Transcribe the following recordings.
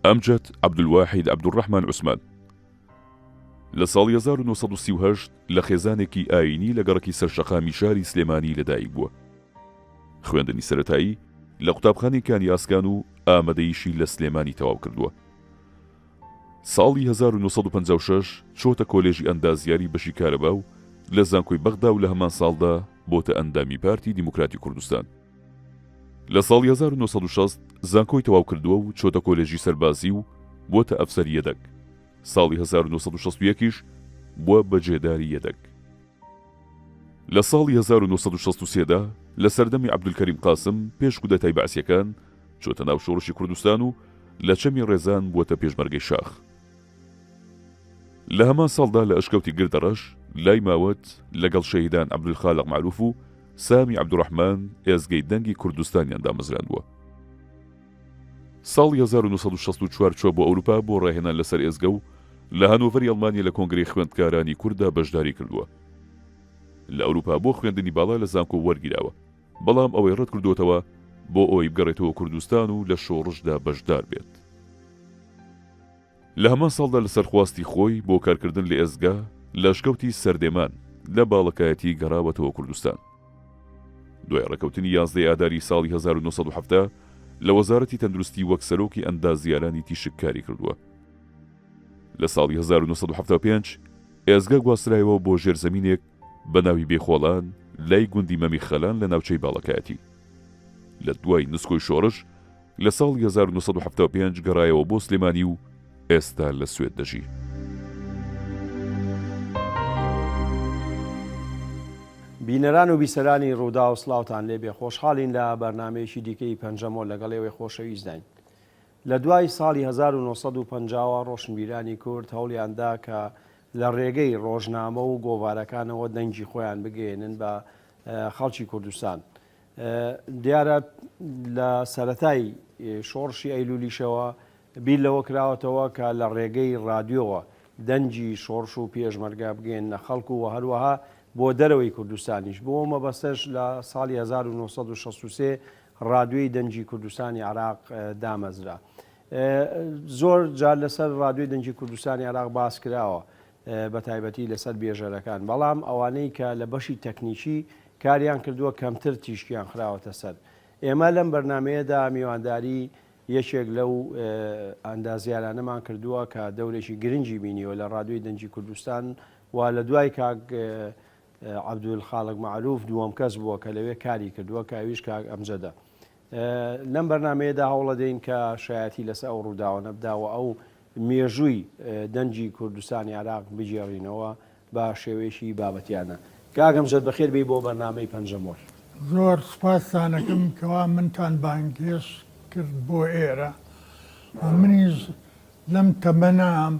ئەمجەد عەبدولواحید عەبدوڕەحمان عوسمان لە ساڵی 1938 لە خێزانێکی ئاینی لە گەڕەکی سەرشەقامی شاری سلێمانی لەدایک بووە. خوێندنی سەرەتایی لە قوتابخانەی ئاسکان و ئامادەییشی لە سلێمانی تەواو کردووە. ساڵی 1956 چۆتە کۆلێژی ئەندازیاری بەشی کارەبا و لە زانکۆی بەغدا و لە هەمان ساڵدا بۆتە ئەندامی پارتی دیموکراتی کوردستان. لە ساڵی 1960 زانکۆی تەواو کردووە و چۆتە کۆلێژی سەربازی و بۆتە ئەفسەری یەدەک. ساڵی 1961 بووە بەجێداری یەدەک. لە ساڵی 1963دا لە سەردەمی عەبدولکەریم قاسم پێش کودەتای بەعسیەکان چۆتە ناو شۆڕشی کوردستان و لە چەمی ڕێزان بووەتە پێشمەرگەی شاخ. لە هەمان ساڵدا لە ئەشکەوتی گردەڕەش لای ماوەت لەگەڵ شەهیدان عەبدولخالق معروف و سامی عەبدوڕەحمان ئێزگەی دەنگی کوردستانیان دامەزراندووە. ساڵی 1964 چوە بۆ ئەوروپا بۆ ڕاهێنان لەسەر ئێزگە و لە هەنۆڤەری ئەڵمانیا لە کۆنگرەی خوێندکارانی کووردا بەشداری کردووە. لە ئەوروپا بۆ خوێندنی باڵا لە زانکۆ وەرگیراوە، بەڵام ئەوەی ڕەت کردوتەوە بۆ ئەوەی بگەڕێتەوە کوردستان و لە شۆڕشدا بەشدار بێت. لە هەمان ساڵدا لە سەرخواستی خۆی بۆ کارکردن لە ئێزگا لە ئەشکەوتی سەردێمان لە باڵەکایەتی گەڕاوەتەوە کوردستان. دوای ڕێکەوتنی 11 ئاداری ساڵی 1970 لە وەزارەتی تەندروستی وەک سەرۆکی ئەندازیارانی تیشککاری کردووە. لە ساڵی 1975 ئێزگا گواسترایەوە بۆ ژێرزەمینێک بە ناوی بێخۆڵان لای گوندی مەمی خەلان لە ناوچەی باڵەکایەتی. لە دوای نسکۆی شۆڕش لە ساڵی 1975 گەڕایەوە بۆ سلێمانی و ئێستا لە سوێد دەژی. بینەران و بیسەرانی ڕوودا و سڵاوتان لێبێ، خۆشحاڵین لە بەرنامەیەکی دیکەی پەنجەمۆ لەگەڵێوەی خۆشەویستداین. لە دوای ساڵی 1950 ڕۆشنبیرانی کورد هەوڵیاندا کە لە ڕێگەی ڕۆژنامە و گۆڤارەکانەوە دەنگی خۆیان بگەێنن بە خەڵکی کوردستان. دیارە لە سەرەتای شۆڕشی ئەیلولیشەوە بیر لەوە کراوەتەوە کە لە ڕێگەی ڕادیۆوە دەنجی شۆڕش و پێشمەرگە بگەێنە خەڵکو و هەروەها بۆ دەرەوەی کوردستانیش. بۆ مەبەستەش لە ساڵی 1963 ڕادیۆی دەنجی کوردستانی عێراق دامەزرا. زۆر جار لەسەر ڕادیۆی دەنجی کوردستانی عێراق باس کراوە، بە تایبەتی لەسەر بێژەرەکان، بەڵام ئەوانەی کە لە بەشی تەکنیکی کاریان کردووە کەمتر تیشکیان خراوەتە سەر. ئێمە لەم بەرنمەیەدا میوانداری یەکێک لەو ئەندازیارانەمان کردووە کە دەورێکی گرنگی بینیوە لە ڕادیۆی دەنجی کوردستان و لە دوای کاک عەبدولخالق معروف دووەم کەس بووە کە لەوێ کاری کردووە کە ئەویش کاک ئەمجەدە. لەم بەرنمەیەدا هەوڵە دەین کە شایەتی لەسەر ئەو ڕووداوە بداوە ئەو مێژووی دەنجی کوردستانی عێراق بجێڕینەوە بە شێوەیەکی بابەتیانە. کاک ئەمجەد بەخێر بێی بۆ بەرنامەی پەنجەمۆر. زۆر سوپاسانەکەم کەوا منتان بانگێش کرد بۆ ئێرە. منیش لەم تەمەنام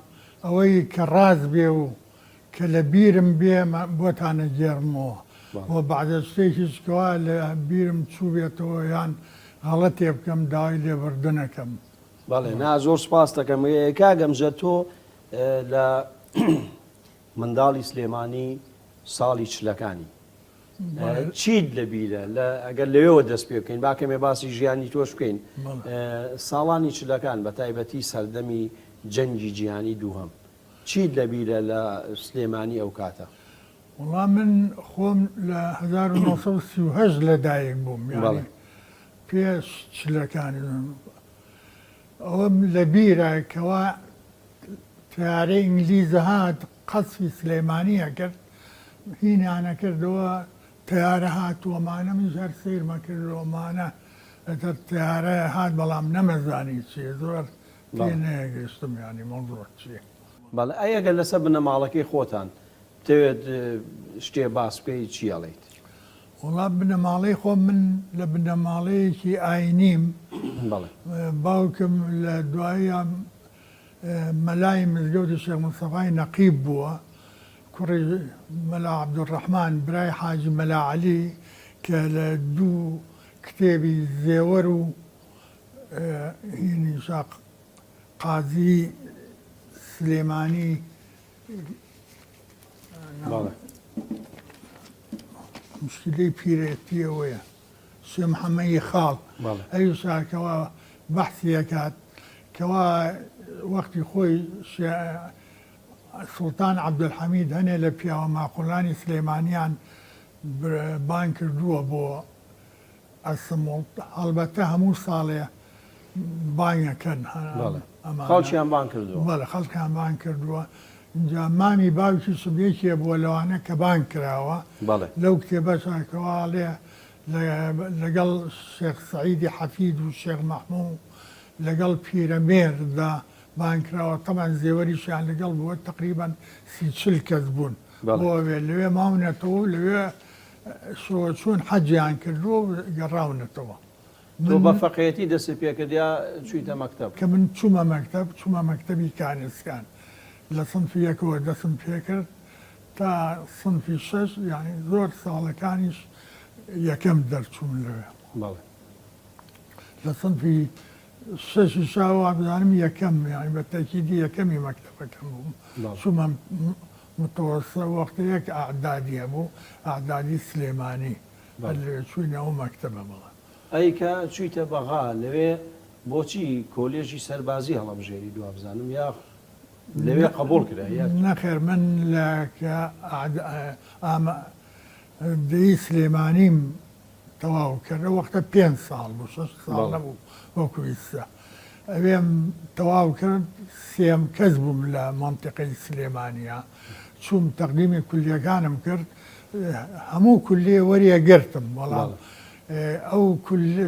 ئەوەی کە ڕاست بێ و کە لە بیرم بێ بۆتانە گێڕمەوە و بەعدە شتێکیش کەوا لە بیرم چوو بێتەوە یان غەڵەتێ بکەم داوای لێبوردنەکەم. بەڵێ نا زۆر سپاس دەکەم. کاک ئەمجەد تۆ لە منداڵی سلێمانی ساڵی چلەکانی چیت لەبیرە ئەگەر لەوێەوە دەست پێ بکەین باکەمێ باسی ژیانی تۆش بکەین. ساڵانی چلەکان بە تایبەتی سەردەمی جەنگی جیهانی دووهەم چیت لەبیرە لە سلێمانی ئەو کاتە؟ وەڵام من خۆم لە 1938 لەدایک بووم، یعنی پێش چلەکانی. ئەوەم لە بیرە کەوا تیارەی ئینگلیزە هات قەسفی سلێمانیە کرد، هینیانە کردەوە تیارە هاتووەمانە من هەر سیرمە کردەوەمانە لەتەر تیارەیە هات بەڵام نەمەزانی چیە زۆر تێ نەیەگەشتم ینی مەڵزۆر چیە. بەڵێ ئەگەر لەسەر بنەماڵەکەی خۆتان دەوێت شتێ باس بکەی چی ئەڵێیت؟ وڵام بنەماڵەی خۆم من لە بنەماڵەیەکی ئاینیم. باوکم لە دواییان مەلای مزگەوتی شێخ مستەفای نەقیب بووە، کوڕی مەلا عەبدوڕەحمان برای حاجی مەلا عەلی کە لە دوو کتێبی زێوەر و هینی شاق قازی سلێمانی مشکلەی پیرەتیەوەیە شێ محەممەدی خاڵ ئەوی شاکەوە بەحسیەکات کەوا وەختی خۆی سوڵتان عەبدولحەمید هەنێ لە پیاوە ماقوڵانی سلێمانیان بان کردووە بۆ ئەسمڵت هەڵبەتە هەموو ساڵێ بانگەکەن خەڵکیان بان کردووە بەڵێ خەڵکیان بان کردووە اینجا مامی باوکی سبێکیە بۆ لەوانە کە بان کراوە لەو کتێبەکەواڵێ لەگەڵ شێخ سەعیدی حەفید و شێخ مەحموود لەگەڵ پیرەمێردا بانکراوە تەمان زێوەریشیان لەگەڵ بووە تقریبان 30-40 کەس بوون بۆوێ لەوێ ماونەتەوە لەوێ چۆن حەجیان کردووە و گەڕاونەتەوە تۆ بە فەقێتی دەست پێکردیا چوویتە مەکتەب کە من چوومە مەکتەبی کانسکان لە سنفی یەکەوە دەستم پێکرد تا سنفی 6 یعنی زۆر ساڵەکانیش یەکەم دەرچوون لەوێ لە سنفی 6 شاوە بزانم یەکەم یانی بە تەکیدی یەکەمی مەکتەبەکەم بووم چوومە متوەسە وەختەیەک ئاعدادیە بوو ئاعدادی سلێمانی لەوێ چووینەوە مەکتەبە بڵێ ئەیکە چوویتە بەغا لەوێ بۆچی کۆلێژی سەربازی هەڵەبژێری دوا بزانم یا لەوێ قبول کرا نەخێر من لە دەی سلێمانیم تەواو کردە وەختە 5 ساڵ بوو 6 ساڵ نەبوو وەکوویستە ئەوێم تەواو کرد 3 کەس بووم لە مەنتیقەی سلێمانیە چووم تەقدیمی کولیەکانم کرد هەموو کولیە وەریەگرتم بەڵام ئەو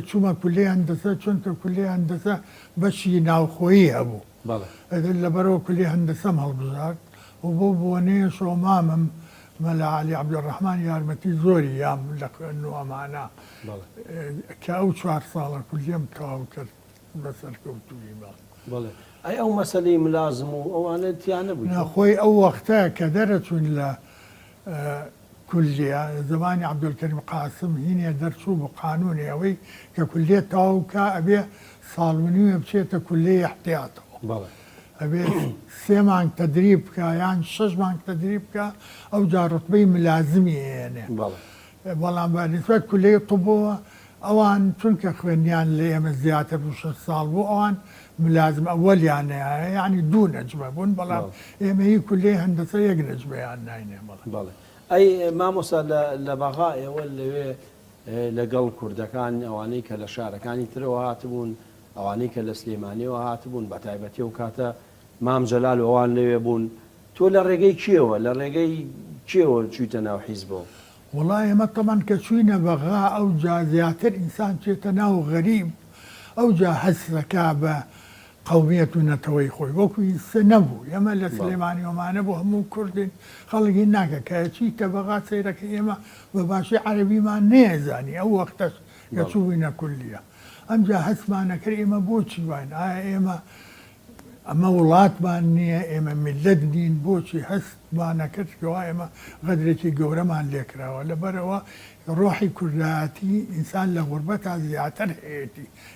چوومە کولی هەندەسە چونکە کولی هەندەسە بەشی ناوخۆیی هەبوو لەبەرەوە کولی هەندەسەم هەڵبژارد و بۆ بۆنەیە شۆمامم مەلا عەلی عەبدوڕەحمان یارمەتی زۆری یام لە خوێندن و ئەمانە کە ئەو 4 ساڵە کولیم تەواو کرد بەسەر کەوتووی بەڵێ ئەی ئەو مەسەلەی ملازم و ئەوانە تیان نەبووی خۆی ئەو وەختە کە دەرەچوون لە کولیە زمانی عەبدولکەریم قاسم هینێ دەرچوو بۆ قانونی ئەوەی کە کولیە تەواو کا ئەبێ ساڵ و نیمە بچێتە کولیە احتیاتەوە ئەبێ 3 مانگ تەدریب بکە یان 6 مانگ تەدریب بکە ئەو جا ڕوتبەی ملازمی هێنێ بەڵام بەنسبەت کولەی طبەوە ئەوان چونکە خوێنیان لە ئێمە زیاتر بوو 6 ساڵ بوو ئەوان ملازم ئەوەلیانەیە یعنی 2 نەجمە بوون بەڵام ئێمە هی کولەی هەندەسە 1 نەجمەیان ناینێ بەڵێ ئەی مامۆستا لە بەغا ئێوە لەوێ لەگەڵ کوردەکان ئەوانەی کە لە شارەکانی ترەوە هاتبوون ئەوانەی کە لە سلێمانیەوە هاتبوون بە تایبەتی و کاتە مام جەلال ئەوان لەوێ بوون تۆ لە ڕێگەی کێوە لە ڕێگەی کێوە چوویتە ناو حیزبەوە وڵای ئێمە تەمان کە چووینە بەغا ئەو جا زیاتر ئینسان چێتە ناو غەریب ئەو جا هەستەکە بە قەومیەت و نەتەوەی خۆی وەکوی سە نەبوو ئێمە لە سلێمانی ئەمانە بۆ هەموو کوردین خەڵکی ناکە کە چیتە بەغا سەیرەکە ئێمە بە باشی عەرەبیمان نێزانی ئەو وەختەش کە چووینە کولیە ئەمجا هەستمانە کرد ئێمە بۆچی وین ئایا ئێمە ئەمە وڵاتمان نییە ئێمە میلەت نین بۆچی هەستمانە کرد کەوا ئێمە غەدرێکی گەورەمان لێکراوە لەبەرەوە ڕۆحی کوردایەتی ئینسان لە غوربەتا زیاتر هەیەی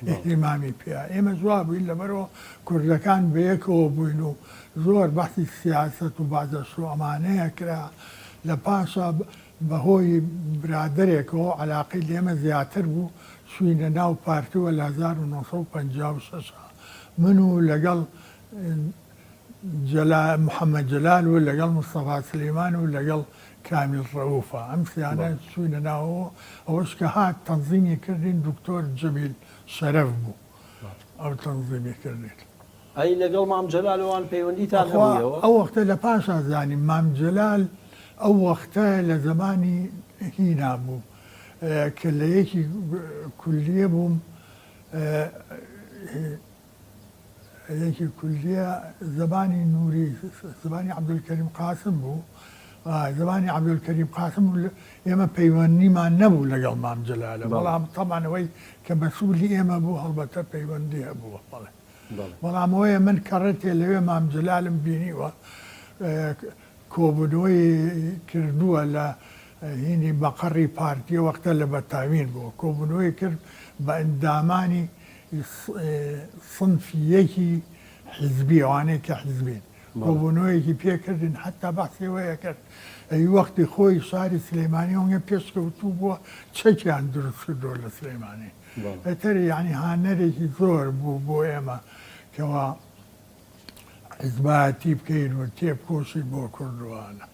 ئیحتیمامی پێ ئێمە جواب بووین لەبەرەوە کوردەکان بەیەکەوە بووین و زۆر بەحسی سیاسەت و بازەشت و ئەمانەیە کرا لە پاشا بەهۆی برادێکەوە عەلاقەی لێمە زیاتر بوو چووینە ناو پارتیوە لە 1956 من و لەگەڵ محەممەد جەلال و لەگەڵ مستەفا سلێمان و لەگەڵ کامیل ڕەوفە ئەم سیانە چووینە ناوەوە ئەوەش کە هات تەنزیمی کردین دکتۆر جەمیل شەرەف بوو ئەو تەنزیمی کردین ئەی لەگەڵ مام جەلالەوان پەیوەندیتان هەبوویەوە ئەو وەختە لە پاشا زانیم مام جەلال ئەو وەختە لە زمانی هینا بوو کە لە یەکی کولیە بووم یەکی کولیە زمانی نووری زمانی عەبدولکەریم قاسم بوو زمانی عەبدولکەریم قاسم ئێمە پەیوەندیمان نەبوو لەگەڵ مام جەلالە بەڵام تەمانەوەی کە مەسئولی ئێمە بوو هەڵبەتە پەیوەندی هەبووە بەڵێ بەڵام ئەوەیە من کەڕێتێ لەوێ مام جەلالم بینیوە کۆبوونەوەی کردووە لە هینی بەقەڕی پارتیە وەختە لە بەتاوین بووە کۆبوونەوەی کرد بە ئەندامانی صنفیەکی حیزبی ئەوانەیە کە حیزبین کۆبوونەوەیەکی پێکردن حتا بەحسیەوەیە کرد ئەی وەختی خۆی شاری سلێمانی ئەوەنگە پێشکەوتوو بووە چەکیان دروست کردووە لە سلێمانی ئەتر یعنی هانەرێکی زۆر بوو بۆ ئێمە کەوا حیزباتی بکەین و تێبکۆشی بۆ کوردوانە.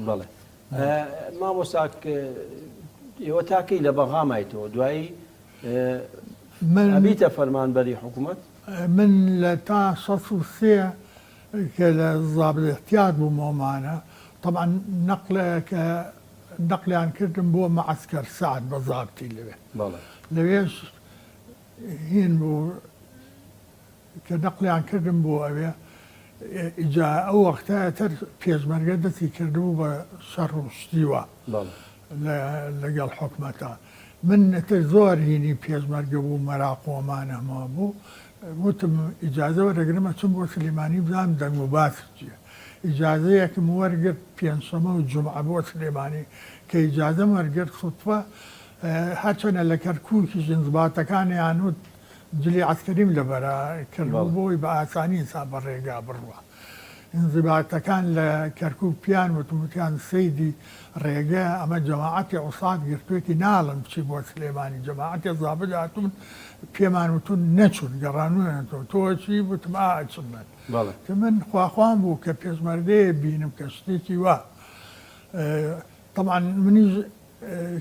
بەڵێ مامۆستاک ئێوە تاکەی لە بەغامایتەوە دوایی ئەبیتە فەرمانبەری حکوومەت؟ من لە تا 1970 کە لە ضابط احتیاط بوومەوەمانە طبعا نەقلیان کردم بۆ مەعسکەر سعد بە ضابطی لەوێ لەوێش هین بوو کە نەقلیان کردم بۆ ئەوێ ئەو وەختایە تر پێشمەرگە دەستی کردبوو بە شەڕ و شتیوە لەگەڵ حکومەتە. من تر زۆر هینی پێشمەرگە بوو مەراقۆمانەما بوو وتم ئیجازە وەرەگرمە چم بۆ سلێمانی بزانم دەنگ و باس چییە. ئیجازەیەکم وەرگرت پێنجشەمە و جومعە بۆ سلێمانی کە ئیجازەم وەرگرت سوتفە هەرچەنە لە کەرکووکی ژنزباتەکانیان وت جلی عسکەریم لەبەرە کردبوو بۆی بە ئاسانی ئینسان بە ڕێگا بڕوە. انزباتەکان لە کەرکووک پیان وتیان سەیدی ڕێگە ئەمە جەماعەتی عوسات گرتوێتی ناڵم بچی بۆ سلێمانی جەماعەتی زابل هاتوون پێمان وتون نەچون گەڕانوێنەوە تۆچی وتم ئاچم من خواخوام بوو کە پێشمەرگەیە بینم کە شتێکی وە. طبعا منیش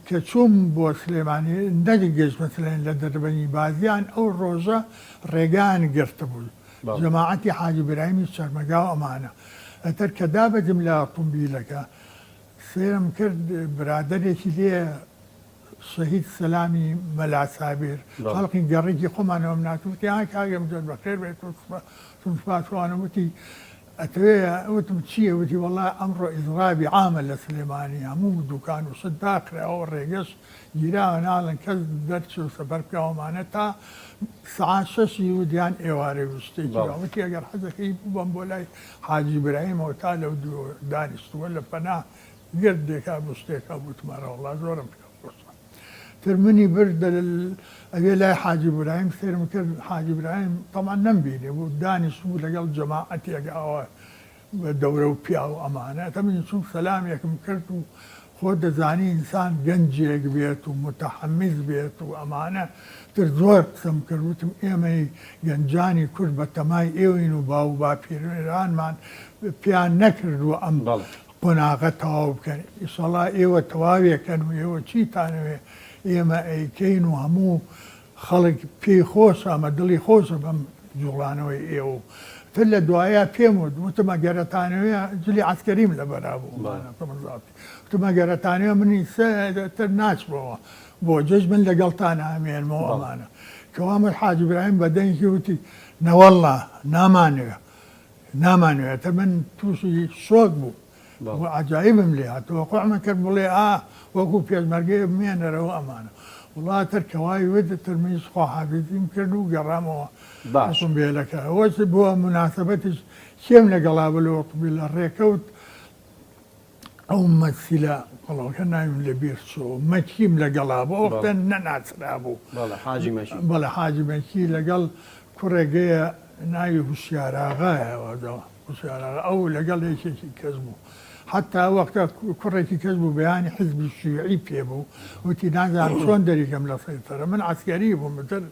کە چووم بۆ سلێمانی نەگە گەشت مەسلەن لە دەربەنی بازیان ئەو ڕۆژە ڕێگان گرتە بوو جەماعەتی حاجی برایمی شەرمەگا و ئەمانە ئەتەر کە دابەدم لە ئۆتۆمبیلەکە سێرم کرد برادێکی لێ شەهید سەلامی مەلا سابیر خەڵقی گەڕێکی خۆمانەوە ناتوتی کاگەم جۆر بەخێر بێت سوپاسوانە وتی ئەتەوێ وتم چییە وتی وەڵای ئەمڕۆ ئیزرابی عامە لە سلێمانی هەموو دوکان و شت داکراوە ڕێگەش گیراوە ناڵن کەس دەرچ و سەبەر بکەوەمانە تا سعات 6 وتیان ئێوارە شتێکی وتی ئەگەر حەزەکەی بووم بۆ لای حاجی برایمەوە تا لەو دانیشتووە لە پەنا گردێکا بۆ شتێکە بوتمەرە وەڵا زۆرم تر منی بردە ئەوێ لای حاجی برایم سێرم کرد حاجی برایم تەمان نەمبینێ بوو دانیشتبوو لەگەڵ جەماعەتێکەوە دەورە و پیا و ئەمانە تا من چوو سەلامێکم کرد و خۆ دەزانی ئینسان گەنجێک بێت و متەحەمیز بێت و ئەمانە تر زۆر قسەم کردوتم ئێمەی گەنجانی کورد بە تەمای ئێوەین و باو باپیرێرانمان پیان نەکردووە ئەم قۆناغە تەواو بکەن ئیشەڵا ئێوە تەواوێکەن و ئێوە چیتانەوێ ئێمە ئەیکەین و هەموو خەڵک پێی خۆشە ئەمە دڵی خۆشە بەم جوڵانەوەی ئێوە تر لە دوایە پێم وتمە گەرەتانەوە جلی عسکەریم لە بەرا بوو وتمە گەرەتانەوە منی تر ناچبەوە بۆ جەژ من لەگەڵتان ئامێنمەوە ئەمانە کەوامە حاجی برایم بەدەنگی وتی نەوەڵڵا نامانوێت تر من تووشی شۆک بوو عجایبم لێ هاتەوە قوعمە کرد بڵێ وەکو پێشمەرگەی بمێنەرەوە ئەمانە وڵاتر کەوای وێتتر منیش خواحافیزیم کرد و گەڕامەوە ئۆتۆمبیلەکە ئەوەش بۆ مناسبەتیش کێم لەگەڵا بە ئۆتۆمبیل لە ڕێکەوت ئەو مەسیلە قەڵەوەکە ناویم لە بیر چۆ مەکیم لەگەڵا بۆ وەختە نەناسرا بوو بەڵێ حاجی مەکی لەگەڵ کوڕێگەیە ناوی هوشیاراغایەوە ئەو لەگەڵ یەکێکی کەس بوو حتا وەختە کوڕێکی کەس بوو بەیانی حزبی شیوعی پێبوو وتی نازانم چۆن دەریکەم لە سەیتەرە من عسکەری بووم بەتر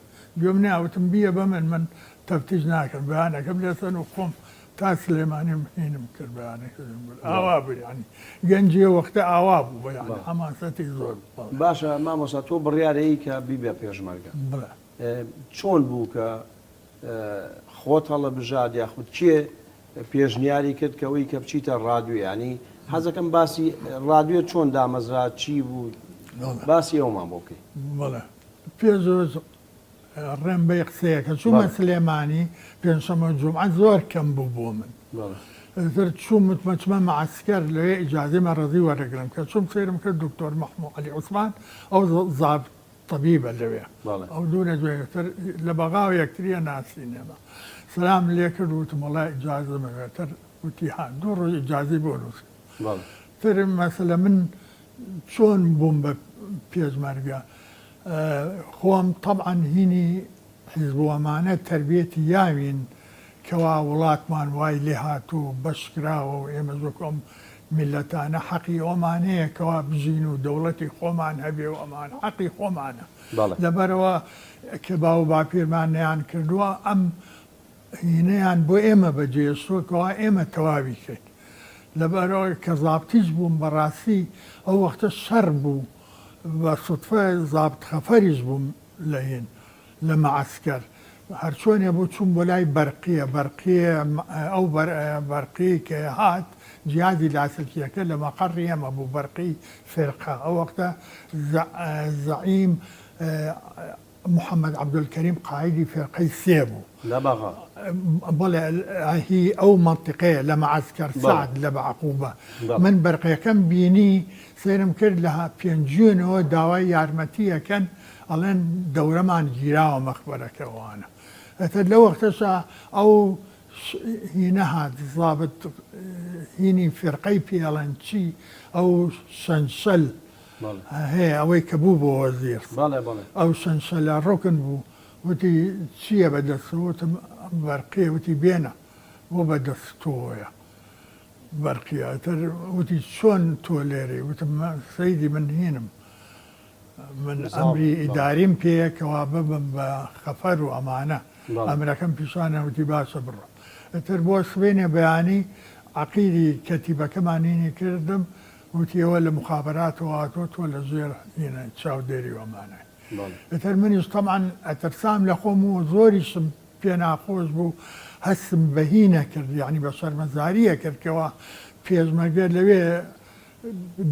گوێم ناوتم بیە بە من تەفتیش ناکەم بەیانەکەم لێسەن و خۆم تا سلێمانی هینم کرد بەیانەکەم ئاوا بریانی گەنجێ وەختە ئاوا بوو بەیان حەماسەتی زۆر باشە مامۆستا تۆ بڕیارەیە کە بیبێ پێشمەرگە چۆن بوو کە خۆت هەڵە بژاد یاخود کێ پێشنیاری کرد کەەوەی کە بچیتە ڕادیۆ ینی حەزەکەم باسی ڕادیۆ چۆن دامەزرا چی بوو باسی ئەومان بۆکەی بەڵێ پێزۆر ڕێم بە قسەیەکە چوومە سلێمانی پێنجشەمە جومعە زۆر کەم بوو بۆ من تر چوم متمەچمە مەعسکەر لەوێ ئیجازەمە ڕەزی وەرەگرم کە چوم سێرم کرد دکتۆر مەحموود عەلی عوسمان ئەو زاب طبیبە لەوێ ئەو دوونە دوێتر لە بەغاو یەکتریە ناسینەمە سلام لێ کرد وتم وەڵای ئیجازەمەوێتر وتی دوو ڕۆژ ئیجازی بۆ نووسی تر مەسەلە من چۆن بووم بە پێشمەرگە خۆم طبعا هینی حیزبوەمانە تربیەتی یاوین کەوا وڵاتمان وای لێ هاتوو بەشکراوە و ئێمە زۆکۆم میلەتانە حەقی ئەومانەیە کەوا بژین و دەوڵەتی خۆمان هەبێ و ئەمان حەقی خۆمانە لەبەرەوە کە باو باپیرمان نەیان کردووە ئەم هینەیان بۆ ئێمە بەجێسۆکەوە ئێمە تەواوی کرد لەبەرەوەی کە زابتیش بووم بەڕاستی ئەو وەختە شەڕ بوو بە سوتفە زابت خەفەریش بووم لە هێن لە مەعسکەر هەرچۆنێ بوو چوون بۆ لای بەرقیە ئەو بەرقی کە هات جیازی لاسلکیەکە لە مەقەڕی ئێمە بوو بەرقی فێرقا ئەو وەختە زەعیم محەممەد عەبدولکەریم قایدی فێرقەی سێ بوو بەڵێ هی ئەو منطقەیە لە مەعسکەر سعد لە بەعقوبە من بەرقیەکەم بینی سێرم کرد لە پێنجونەوە داوای یارمەتیەکەن ئەڵێن دەورەمان گیراوە مەخبەرەکەوانە ئەتر لە وەختەشە ئەو هینە هات زابت هینی فێرقەی پێڵەن چی ئەو شەنشەل هەیە ئەوەی کە بوو بۆ وەزیر ئەو شەنشەلە ڕۆکن بوو وتی چییە بەدەستوتم بەرقیە وتی بێنە بۆ بەدەستۆیە بەرقیەتر وتی چۆن تۆ لێرێ وتم سەیدی من هینم من ئەمری ئیداریم پێیەکەوە ببم بە خەفەر و ئەمانە ئەمرەکەم پیشانە وتی باشە بڕۆ ئەتر بۆ سوێنێ بەیانی عەقیدی کەتیبەکەمانینی کردم وتیەوە لە مخابراتەوە هاتۆ تۆ لە ژێر هینە چاودێری ئەمانە ئەتر منیش تەمعەن ئەترسام لە خۆم و زۆریشم پێ ناخۆش بوو هەستم بەهینە کرد یعنی بە شەرمەزاریە کردکەوە پێشمەرگە لەوێ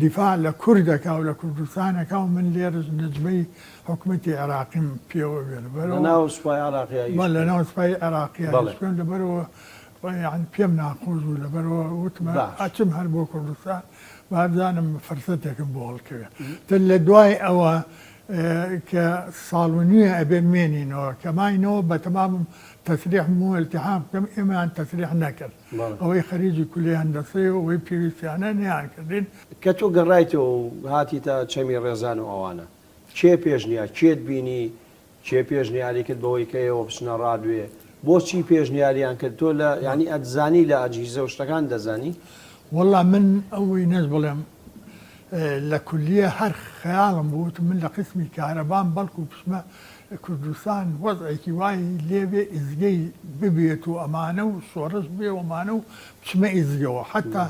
دیفاع لە کوردەکە و لە کوردستانەکە و من لێرە نجمەی حکومەتی عێراقیم پێوە بێن لەناو سوپای عێراقیە لەناو سوپای عێراقیە لەبەرەوە پێم ناخۆش و لەبەرەوە وتمە ئەچم هەر بۆ کوردستان بابزانم فرسەتێکم بۆ هەڵکەوێت تر لە دوای ئەوە کە ساڵ و نیوە ئەبێ بمێنینەوە کە ماینەوە بە تەمامم تەسریح و التحام بکەم ئێمەیان تەسریح نەکرد ئەوەی خەریجی کولی هەندەسەی و ئەوەی پێویستیانە نیان کردین کە تۆ گەڕایتەوە و هاتیتە چەمی ڕێزان و ئەوانە چێ پێشنیا چێت بینی چێ پێشنیاری کرد بەوەی کە ئێوە بچنە ڕادوێ بۆچی پێشنیاریان کرد تۆ لە ینی ئەتزانی لە ئەجیزە و شتەکان دەزانی وەڵا من ئەوەی نەس بڵێم لە کولیە هەر خەیاڵم بووت من لە قسمی کارەبان بەڵکو پشمە کوردستان وەزعێکی وای لێبێ ئیزگەی ببێت و ئەمانە و شۆڕش بێ ئەمانە و بچمە ئیزگەوە حتا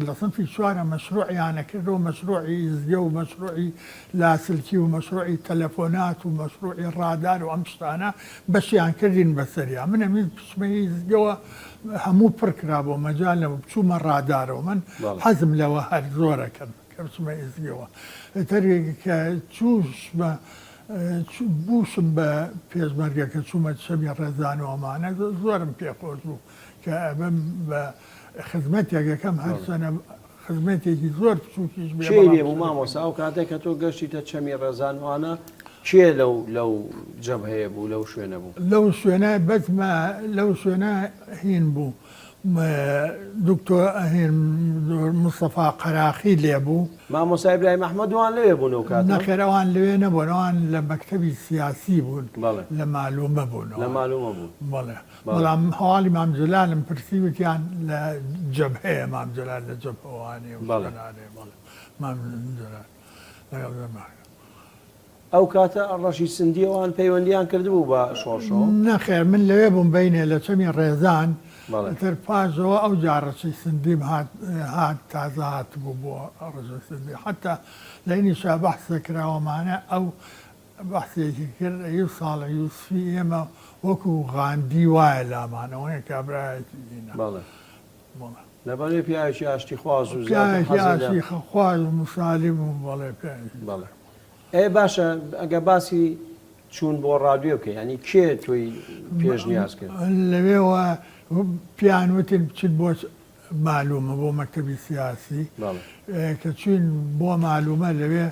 لە سنفی چوارە مەشروعیانە کردەوە مەشروعی ئیزگە و مەشروعی لاسلکی و مەشروعی تەلەفۆنات و مەشروعی ڕادار و ئەم شتانە بەشیان کردین بەسەریا من ئەمید بچمە ئیزگەوە هەموو پڕکرا بۆ مەجال لە بچوومە ڕادارەوە من حەزم لەوە هەر زۆرەکەن کە بچمە ئیزگەوە تەری کە چوش بە بووشم بە پێشمەرگەکە چوومە شەمی ڕێزانەوەمانە زۆرم پێخۆش بوو کە ئەبم بە خزمەتێکەکەم هەر سەنە خزمەتێکی زۆر بچووکیش بێ بوو مامۆستا ئەو کاتێک کە تۆ گەشتیتە چەمی ڕێزانوانە چێ لەو جەبهەیە بوو لەو شوێنە بوو لەو شوێنە بەزمە لەو شوێنە هین بوو دکتۆر مستەفا قەراخی لێبوو مامۆستا ئیبراهیم ئەحمەدوان لەوێ بوون ئەو کاتە نەخێرەوان لەوێ نەبوونەوان لە مەکتەبی سیاسی بوون لە مالومە بوونەوە لە مالومە بوون بەڵێ بەڵام هەواڵی مامجلالم پرسی وتیان لە جەبهەیە مامجلال لە جەبهەوانێ مامجلال ئەو کاتە ڕەشی سندیەوان پەیوەندیان کردبوو بە شۆڕشەوە نەخێر من لەوێ بووم بینێ لە چەمی ڕێزان تر پاشەوە ئەو جارڕەشی سندیم هات تازە هات بوو بۆ ڕژە سندی حتا لەینی شا بەحسە کراوەمانە ئەو بەحسێکی کرد ئەی ساڵە یوسفی ئێمە وەکو غاندی وایە لامانەوەی کابراایەتی دینە لەبەرێ پیاوێکی ئاشتی خواز و پیاوێکی خواز و مسالیم و بەڵێ بەڵێ ئێ باشە ئەگە باسی چوون بۆ ڕادیۆ بکە ینی کێ تۆی پێشنیاز کرد لەوێەوە پیانوتن بچیت بۆ معلومە بۆ مەکتەبی سیاسی کە چوین بۆ معلومە لەوێ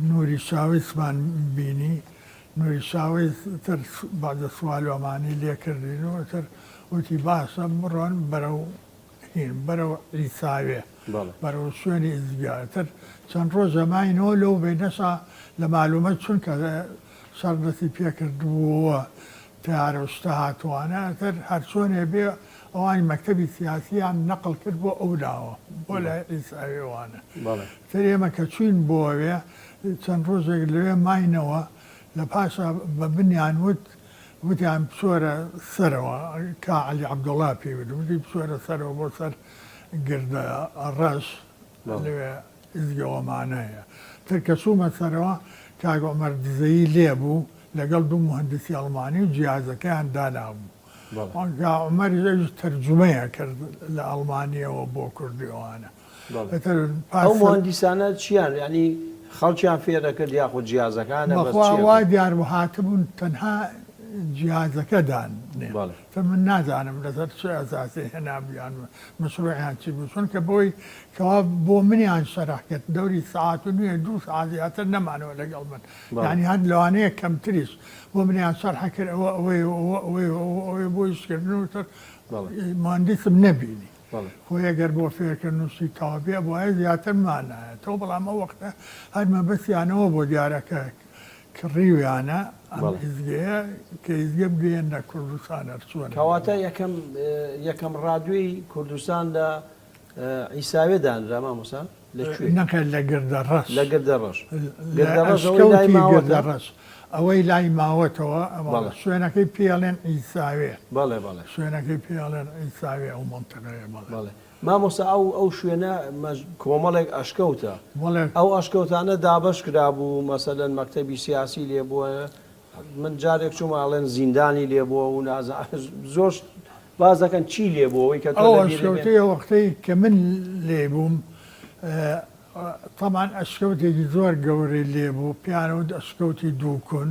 نووری شاویسمان بینی نووری شاویس تر بەعدە سوالوەمانی لێکردینەوە تر وتی باشە بڕۆن بەرەو هین بەرەو ئیساوێ بەرەو شوێنی ئیزگارتر چەند ڕۆژە ماینەوە لەو بینەشا لە معلومە چونکە شەڕدەستی پێکردبووە تیارە شتە هاتووانە تر هەر چۆنێ بێ ئەوانی مەکتەبی سیاسییان نەقل کرد بۆ ئەوداوە بۆ لە ئیساوێوانە تر ئێمە کە چوین بۆوێ چەند ڕۆژێک لەوێ ماینەوە لە پاشا بە بنیان وت وتیان بسۆرە سەرەوە کاعلی عەبدوڵا پێوت وتی بسۆرە سەرەوە بۆ سەر گردە ڕەش لەوێ ئیزگەوەمانەیە تر کە چوومە سەرەوە کاک عومەر دزەیی لێبوو لەگەڵ دوو مهندسی ئەڵمانی و جیازەکەیان دانابوو کاک عومەریش تەرجمەیە کرد لە ئەڵمانیەوە بۆ کوردیەوانە ئەو مهندسانە چیان ینی خەڵکیان فێرەکرد یاخود جیازەکانە وا دیار و هاتبوون تەنها جیازەکەدان من نازانم لەسەر چه ئەساسی هێنابیان مەشروعیان چی بوو چونکە بۆی کەوا بۆ منیان شەرح کرد دەوری ساعت و نوێ دوو ساعتی هاتر نەمانەوە لەگەڵ من یعنی هەر لەوانەیە کەمتریش بۆ منیان شەرح کرد ئەوەی بۆ ئیشکردن و تر مهندسم نەبینی خۆی ئەگەر بۆ فێرکردن وشی تەواو بێ بۆ زیاترمان نایەتەوە بەڵام ئەو وەختە هەرمە بەسییانەوە بۆ دیارەکە کڕیویانە ئەم ئیزگەیە کە ئیزگە بگەێنە کوردستان هەرچووە کەواتە یەکەم ڕادوی کوردستان لە عیساوێدان مامۆستا نەکە لە گردە ڕەش لە گردە ڕەش گردە ڕەش ئەوەی لای ماوەتەوە شوێنەکەی پێڵێن ئیساوێ شوێنەکەی پێڵێن ئیساوێ ئەو منتەقەیە بەڵێ مامۆستا ئەو شوێنە کۆمەڵێک ئەشکەوتە ئەو ئەشکەوتانە دابش کرابوو مەسەلەن مەکتەبی سیاسی لێ بووە من جارێک چووماڵێن زیندانی لێ بووە و زۆر باز دەکەن چی لێ بووەوەی کە ئەشکەوتەیە وەختەی کە من لێ بووم طبعا ئەشکەوتێکی زۆر گەورەی لێبوو پیانەوە ئەشکەوتی دووکون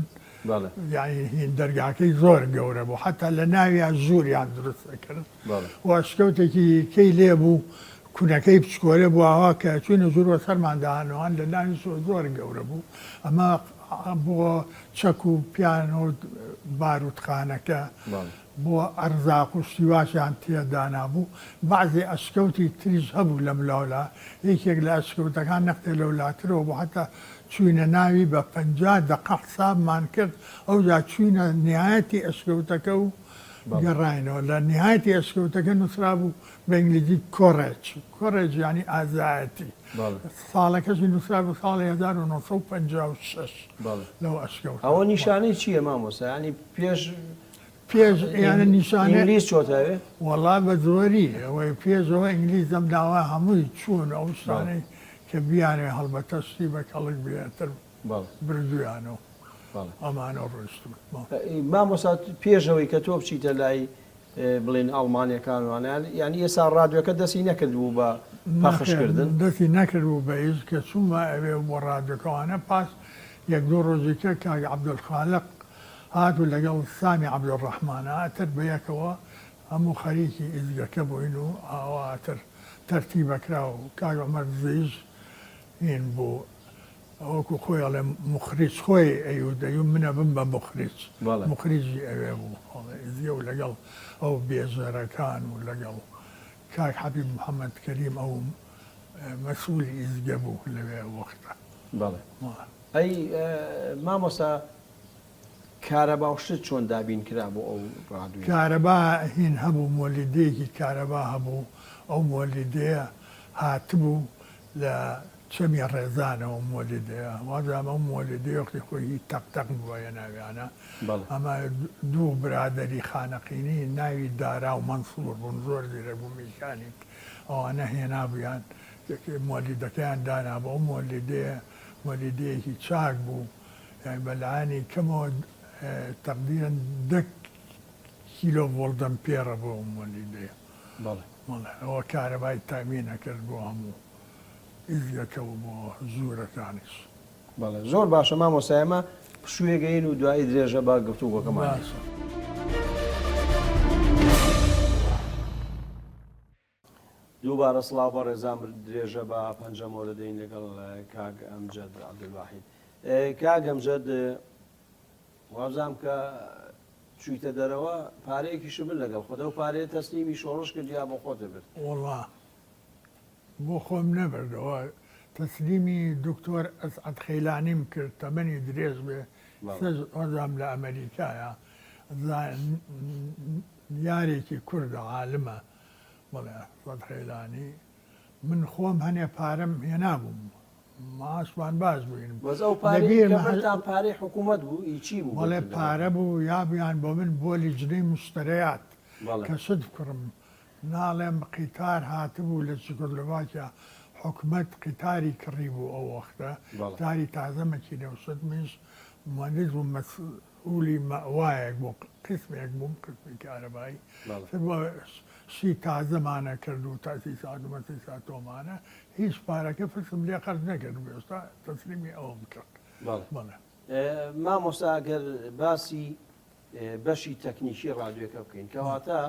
یعنی هین دەرگاکەی زۆر گەورە بوو حتا لە ناویان ژووریان دروستەکرد و ئەشکەوتێکی کەی لێبوو کونەکەی پچکۆرە بوو ئاوا کە چوینە زۆرەوە سەرمانداهانەوەوان لە ناوی زۆر گەورە بوو ئەمە بۆ چەک و پیانەوە باروتخانەکە بۆ ئەرزاق و شیواشیان تێدانا بوو بەعزێ ئەشکەوتی تریش هەبوو لەم لاولا یەکێک لە ئەشکەوتەکان نەختێ لەولاترەوە بۆ حتا چوینە ناوی بە 50 دقە حسابمان کرد ئەوجا چوینە نهایەتی ئەشکەوتەکە و گەڕاینەوە لە نهایەتی ئەشکەوتەکە نووسرا بوو بە ئینگلیزی کۆڕێج ینی ئازایەتی ساڵەکەشی نووسرا بوو ساڵی 1956 لەو ئەشکەوت ئەوە نیشانەی چییە مامۆستا ینی پێش یانە نیشانە ئینگلیز چۆتاوێ وەڵا بە زۆری ئەوەی پێشەوە ئینگلیز ئەم داوا هەمووی چوون ئەو شتانەی کە بیانێ هەڵبەتەشتی بە کەڵک بێتر بردویانەوە ئەمانە ڕۆشتم مامۆستا پێشەوەی کە تۆ بچیتە لای بڵێن ئەڵمانیەکانوانیان یعنی ئێستا ڕادیۆکە دەستی نەکردبوو بە پەخشکردن دەستی نەکردبوو بە هیچ کە چوومە ئەوێ بۆ ڕادیۆکەوانە پاس یەک دوو ڕۆژێکە کاک عەبدولخالق هاتو لەگەڵ سامی عەبدوڕەحمانە ئاتر بەیەکەوە هەموو خەریکی ئیزگەکە بووین و ئاواتر تەرتیبەکرا و کاک عومەر دزەیش هین بوو ئەوەکو خۆی ئەڵێ مخریج خۆی ئەیودەی و منە بم بە مخریجی ئەوێ بوو ئیزگە و لەگەڵ ئەو بێژەرەکان و لەگەڵ کاک حەبیب محەممەد کەریم ئەو مەسئولی ئیزگە بوو لەوێ وەختە ئەی مامۆستا کارەباوشت چۆن دابین کرا بۆ ئەو ڕادوی کارەبا هین هەبوو مۆلیدەیەکی کارەبا هەبوو ئەو مۆلیدەیە هاتبوو لە چەمی ڕێزانەوە مۆلیدەیە وازام ئەو مۆلیدەیە وەختی خۆی تەقتەق بووە ناویانە ئەمە دوو برادەری خانەقینی ناوی دارا و مەنسوور بوون زۆر زیرە بوو میشانی ئەوانە هێنابوویان مۆلیدەکەیان دانا بۆ ئەو مۆلیدەیەکی چاک بوو بەلایانی کەمەوە تقریبا 10 کیلۆ ڤۆڵت ئەمپێرە بۆ مۆلیدەیە ئەوە کارەبای تامینە کرد بۆ هەموو ئیزگەکەەوە بۆ ژوورەکانیش زۆر باشە مامۆستا ئێمە شوێگەین و دوایی درێژە با گفتوگۆکەمان دووبارە سڵاو بە ڕێزان درێژە بە پەنجەمەوە دەدەین لەگەڵ کاک ئەمجەد عەبدولواحید کاک ئەمجەد وازام کە چوویتە دەرەوە پارەیەکیش بن لەگەڵ خۆدە و پارەیە تەسلیمی شۆڕش کرد یا بۆ خۆتە برد وەڵا بۆ خۆم نەبردەوە تەسلیمی دکتۆر ئەسعەد خەیلانیم کرد تەمەنی درێژ بێ وەزام لە ئەمریکایە یارێکی کوردە عالمە بەڵێ ئەسعەد خەیلانی من خۆم هەنێ پارەم هێنابووم ماسمان باز بووین بەس ئەو پارەی کەمەتان پارەی حکوومەت بوو ئیچی بوو بەڵێ پارە بوو یابیان بۆ من بۆ لیجنەی مشتریات بەڵێ. کە سد کوڕم ناڵێم قیتار هاتبوو لە چکۆلواکە حکومت قیتاری کڕی بوو ئەو وەختە بەڵێ. تاری تازەمەکی نێوسد منش مهندس بوو مەسئولی مەوایەک بۆ قسمێک بووم قسمی کارەبایی بەڵێ. سی تازەمانە کرد و تا سی ساعت و سی ساعت تۆمانە هیچ پارەکە فسم لێ قەرز نەکرد ئێستا تەسلیمی ئەوم کرد بەڵێ. مامۆستا ئەگەر باسی بەشی تەکنیکی ڕادیۆکە بکەین کەواتە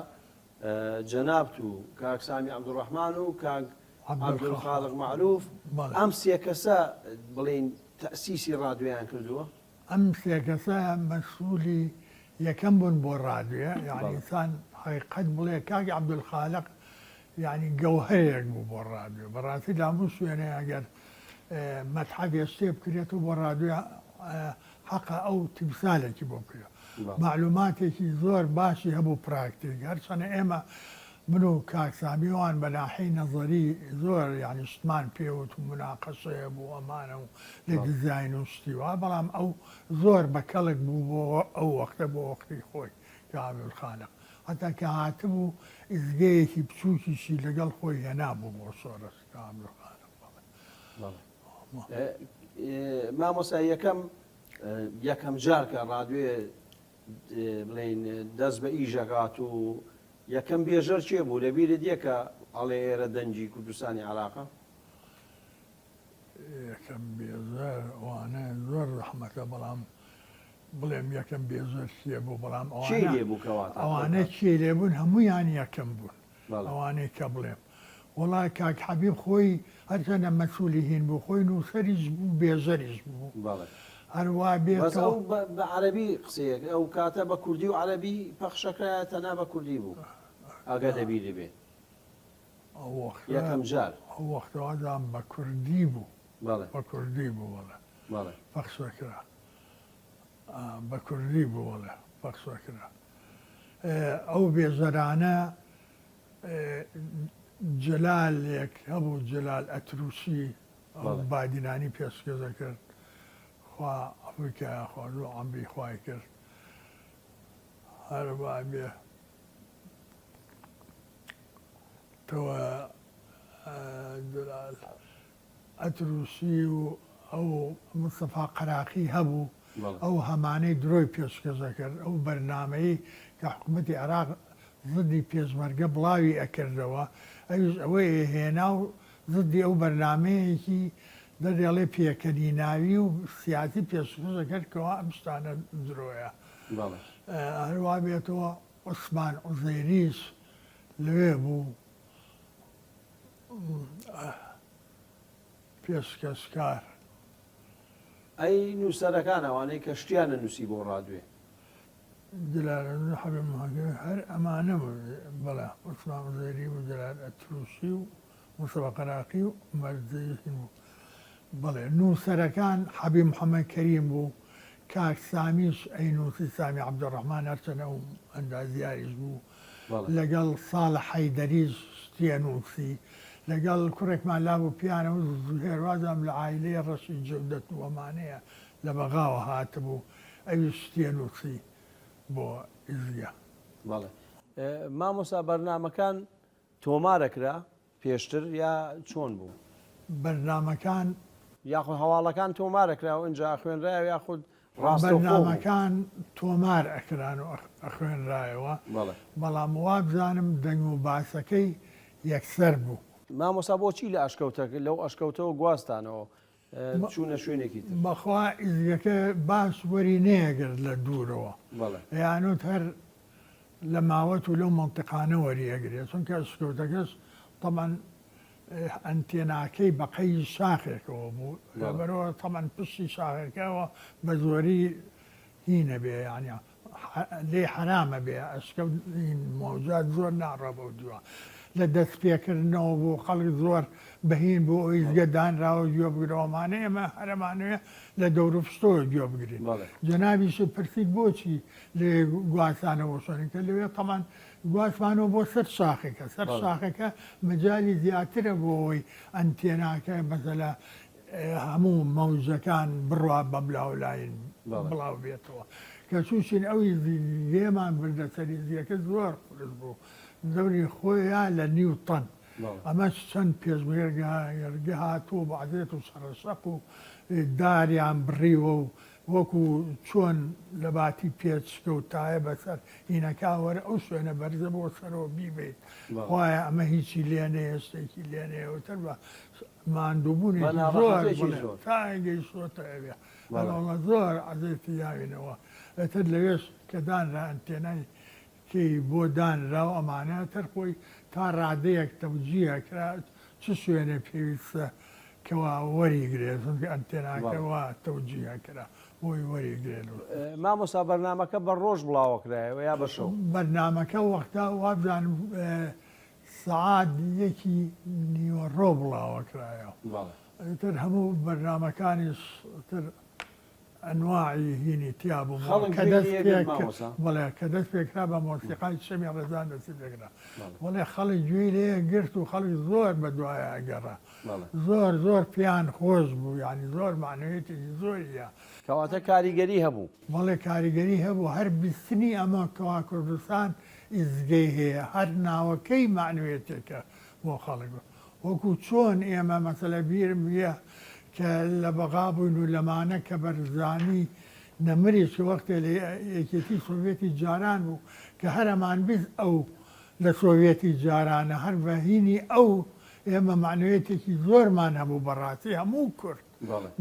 جەنابت و کاک سامی عەبدوڕەحمان و کاک عەبدولخالق معروف بەڵێ. ئەم سێ کەسە بڵێن تەسیسی ڕادیۆیان کردووە ئەم سێ کەسە مەسئولی یەکەم بوون بۆ ڕادیۆ یعنی ئینسان حقیقەت بڵێ کاکی عەبدولخالق یعنی گەوهەرێک بوو بۆ ڕادیۆ بەڕاستی لاموو شوێنێ ئەگەر مەتحەف هێشتێ بکرێت و بۆ ڕادیۆ حەقە ئەو تیمسالێکی بۆ بکرێت معلوماتێکی زۆر باشی هەبوو پراکتیک هەرچەنە ئێمە من و کاکسامیوان بە ناحەی نەزەری زۆر یعنی شتمان پێوت و مناقەشەیە بوو ئەمانە و لە دیزاین و شتیوە بەڵام ئەو زۆر بەکەڵک بوو بۆ ئەو وەختە بۆ وەختی خۆی کە عەبدولخالق حتا کە هاتبوو ئیزگەیەکی بچووکیشی لەگەڵ خۆی هێنابوو بۆ شۆڕش کە عەبدولخالق. مامۆستا یەکەم جار کە ڕادیۆ بڵێن دەست بە ئیژەکات و یەکەم بێژەر چێ بوو لەبیرت یەکە ئەڵێ ئێرە دەنجی کوردستانی عێراقە یەکەم بێزەر ئەوانە زۆر ڕەحمەتە بەڵام بڵێم یەکەم بێزەر چێ بوو بەڵام چی لێ بوو کەواتە ئەوانە چێ لێبوون هەموویان یەکەم بوون ئەوانەی کە بڵێم وڵای کاک حەبیب خۆی هەرچەندە مەسئولی هین بوو خۆی نووسەریش بوو بێزەریش بوو هەروە بێتەوە بە عەرەبی قسەیەک ئەو کاتە بە کوردی و عەرەبی پەخشەکرایە تەنها بە کوردی بوو ئەگە دەبیری بێ یەکەم جار ئەو وەختەوەدام بە کوردی بوو بەڵێ بە کوردی بوو بەڵێ پەخشەکرا بە کوردی بوو وەڵێ پەخشەکرا ئەو بێزەرانە جەلالێک هەبوو جەلال ئەتروسی بادینانی پێشکەشە کرد خوا ئەفریکا خواردو عەمری خوای کرد هەروە بێ تەوە جەلال ئەتروسی و ئەو مستەفا قەراقی هەبوو ئەو هەمانەی درۆی پێشکەشە کرد ئەو بەرنامەی کە حکوومەتی عێراق زدی پێشمەرگە بڵاوی ئەکردەوە ئەویش ئەوەی هێنا و زدی ئەو بەرنامەیەکی دەڵێ پێکەنی ناوی و سیاسی پێشکەشە کرد کەەوە ئەم شتانە درۆیە هەروە بێتەوە عوسمان عوزەیریش لەوێ بوو پێشکەشکار ئەی نووسەرەکان ئەوانەی کە شتیانە نووسی بۆ ڕادیۆ جلال حەبیب مهاجر هەر ئەمانە بەڵێ عوسمان عوزەیری و جەلال ئەتروسی و مستەفا قەراقی و مەرجەیی بوو بەڵێ نووسەرەکان حەبیب محەممەد کەریم بوو کاک سامیش ئەینوسی سامی عەبدوڕەحمان هەرچەنە ئەو ئەندازیاریش بوو لەگەڵ ساڵح حەیدەریش شتیە نووسی لەگەڵ کوڕێکمان لابوو پیانە و هێروازم لە عایلەیە ڕەشی جەودەت و ئەمانەیە لە بەغاوە هاتبوو ئەوی شتیە نووسی بۆ ئیزگە مامۆستا بەرنامەکان تۆمارەکرا پێشتر یا چۆن بوو بەرنامەکان یاخود هەواڵەکان تۆمارەکرا و ئەنجا خوێنرایەوە یاخود بەرنامەکان تۆمار ئەکران و ئەخوێنرایەوە بەڵام وا بزانم دەنگ و باسەکەی یەکسەر بوو مامۆستا بۆچی لە ئەشکەوتەکە لەو ئەشکەوتەوە گواستانەوە چوونە شوێنێکی تر بەخوا ئیزگەکە باش وەری نەیەگرت لە دوورەوە یانوت هەر لە ماوەت و لەو مەنتیقانە وەریەگرێت چونکە ئەشکەوتەکەش تەمان ئەنتێناکەی بەقەی شاخێکەوە بوو لەبەرەوە تەمان پشتی شاخەکەەوە بە زۆری هینە بێ یانیا لێ حرامە بێ ئەشکەوت مۆجات زۆر ناڕە بەو دووە لە دەست پێکردنەوە بۆ خەڵک زۆر بەهین بۆ ئەوی زگە دانراوە گوێ بگرەوەمانە ئێمە هەرەمانوێ لە دەورە پشتۆوە گوێ بگرین جەنابیش پرسید بۆچی لێ گواسانەوە شوێنکە لەوێ تەمان گواسمانەوە بۆ سەر شاخێکە سەر شاخەکە مەجای زیاترە بۆ ئەوەی ئەنتێناکە مەسەلە هەموو مەوزەکان بڕوا بە بلااولاین بەڵێ. بڵاو بێتەوە کە سووسین ئەوی گێمان بردە سەری زیەکە زۆر قرس بوو زەوری خۆیان لە نیوتەن ئەمە چەند پێشمێرگە هاتووە بەعزێت و سەرسەق و داریان بڕیوە و وەکو چۆن لە باتی پێچکە و تایە بەسەر هینەکاوەرە ئەو شوێنە بەرزە بۆ سەرەوە بیبێت خۆیان ئەمە هیچی لێنێ هێستێکی لێنێەوەتر بە ماندووبوونی زۆر تاگەی سۆتە ئەوێ ئەڵە زۆر عزێتی یاوینەوە ئەتر لەوێش کە دانرا ئەنتێنای کەی بۆ دانراو ئەمانە تەر خۆی تا ڕادەیەک تەوجیە کرا چ شوێنە پێویستە کەوا وەریگرێت ئەنتێناکەەوە تەوجیە کرا بۆی وەریگرێن مامۆستا بەرنمەکە بە ڕۆژ بڵاوەکرایەوە یا بەشەو بەرنمەکە وەختا وابزانم سعات یەکی نیوەڕۆ بڵاوەکرایەوە تر هەموو بەرنمەکانیش تر ئەنواعی هینی تیا بوو بڵێ کە دەست پێکرا بە مۆسیقای شەمی ڕێزان دەستی پێکرا بڵێ خەڵک گوێی لێ گرت و خەڵک زۆر بە دوایە ئەگەڕا زۆر پیان خۆش بوو ینی زۆر معنوێتێکی زۆریە کەواتە کاریگەری هەبوو بەڵێ کاریگەری هەبوو هەر بیستنی ئەمە کەوا کوردستان ئیزگەی هەیە هەر ناوەکەی معنوێتێکە بۆ خەڵک وەکو چۆن ئێمە مەسەلە بیرم ویە کە لە بەغا بووین و لەمانە کە بەرزانی نەمریش وەختێ لە یەکێتی سۆڤێتی جاران بوو کە هەرەمان بیست ئەو لە سۆڤێتی جارانە هەر بەهینی ئەو ئێمە معنوێتێکی زۆرمان هەبوو بەڕاستی هەموو کورد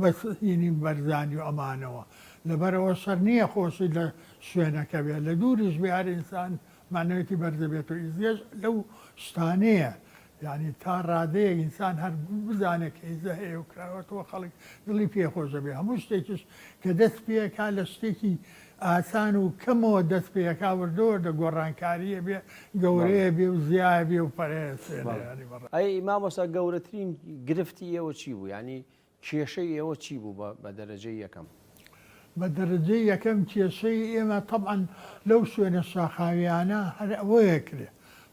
بەس هینی بەرزانی و ئەمانەوە لەبەرەوە شەر نییە خۆشی لە شوێنەکە بێت لە دووریش بێ ئینسان معنوێتی بەرزەبێت و ئیزێش لەو شتانەیە یعنی تا ڕادەیە ئینسان هەر بزانێت کەیزە هەیە و کراوەتەوە خەڵک دڵی پێخۆشە بێ هەموو شتێکیش کە دەست پێەکە لە شتێکی ئاسان و کەمەوە دەست پێەکە وردەوە دە گۆڕانکاریە بێ گەورەیە بێ و زیای بێ و پەرێسێنی ئەی مامۆستا گەورەترین گرفتی ئێوە چی بوو ینی کێشەی ئێوە چی بوو بە دەرەجەی یەکەم بە دەرەجەی یەکەم کێشەی ئێمە طبعاً لەو شوێنە شاخاویانە هەر ئەوەیە کرێ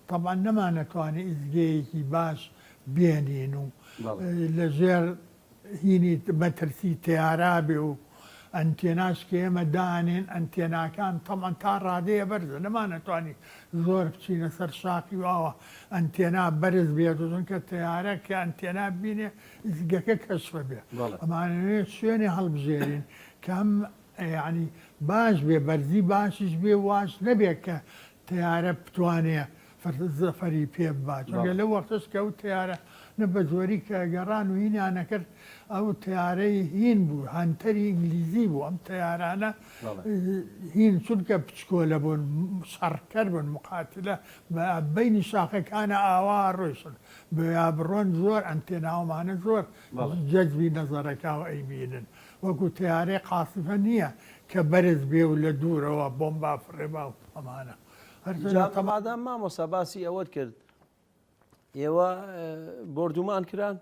طبعا نەمانەتوانێت ئیزگەیەکی باش بێنین و لەژێر هینی مەترسی تیارا بێ و ئەنتێناش کە ئێمە دانێن ئەنتێناکان طبعا تا ڕادەیە بەرزە نەمانەتوانی زۆر بچینە سەر شاقی واوە ئەنتێنا بەرز بێت و چونکە تیارە کە ئەنتێنا بینێ ئیزگەکە کەشفە بێ ئەمانەوێت شوێنی هەڵبژێرین کە هەم یعنی باش بێ بەرزی باشیش بێ واش نەبێت کە تیارە بتوانێت زەفەری پێ بات لە وەختش کە ئەو تیارە نە بە زۆری کە گەڕان و هینیانە کرد ئەو تیارەی هین بوو هەنتەری ئینگلیزی بوو ئەم تیارانە هین چونکە پچکۆلە بوون شەڕکەر بوون مقاتلە بینی شاخەکانە ئاوا ڕۆیشن بە بڕۆن زۆر ئەنتێناومانە زۆر جەزبی نەزەرەکەەوە ئەیبینن وەکو تیارەی قاسفە نییە کە بەرز بێ و لە دوورەوە بۆمبا فڕێبا و ئەمانە تەمادام مامۆستا باسی ئەوەت کرد ئێوە بردومان کران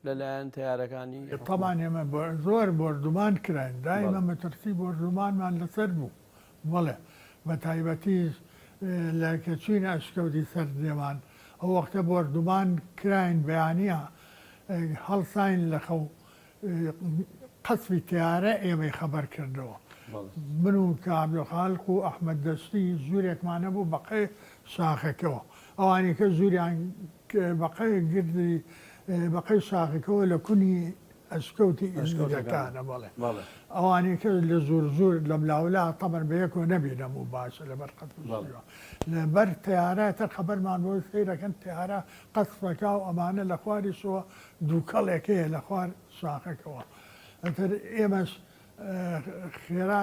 لەلایەن تیارەکانی طبعاً ئێمە زۆر بردومان کراین دایمە مەترسی بردومانمان لەسەر بوو بڵێ بە تایبەتی لە کەچوینە ئەشکەوتی سەر دێمان ئەو وەختە بردومان کراین بەیانە هەڵساین لە خەو قەسفی تیارە ئێمەی خەبەر کردەوە من و کابلۆخالق و ئەحمەد دەستی زورێکمانە بوو بەقەی شاخەکەەوە ئەوانی کە زوریان بەقەی گردی بەقەی شاخەکەەوە لە کونی ئەشکەوتی ئەشکەوتەکانە بڵێ ئەوانی کە لە زۆر لە ملاولا تەمەەن بە یەکەوە نەبیێنە و باشە لەبەر قەتەوە لەبەر تیارە تەر خەبەرمان بۆ سیرەکەن تیارە قەسفەکە و ئەمانە لە خواریشەوە دووکەڵێکەیە لە خوار شاخەکەەوە ئەتر ئێمەش خێرا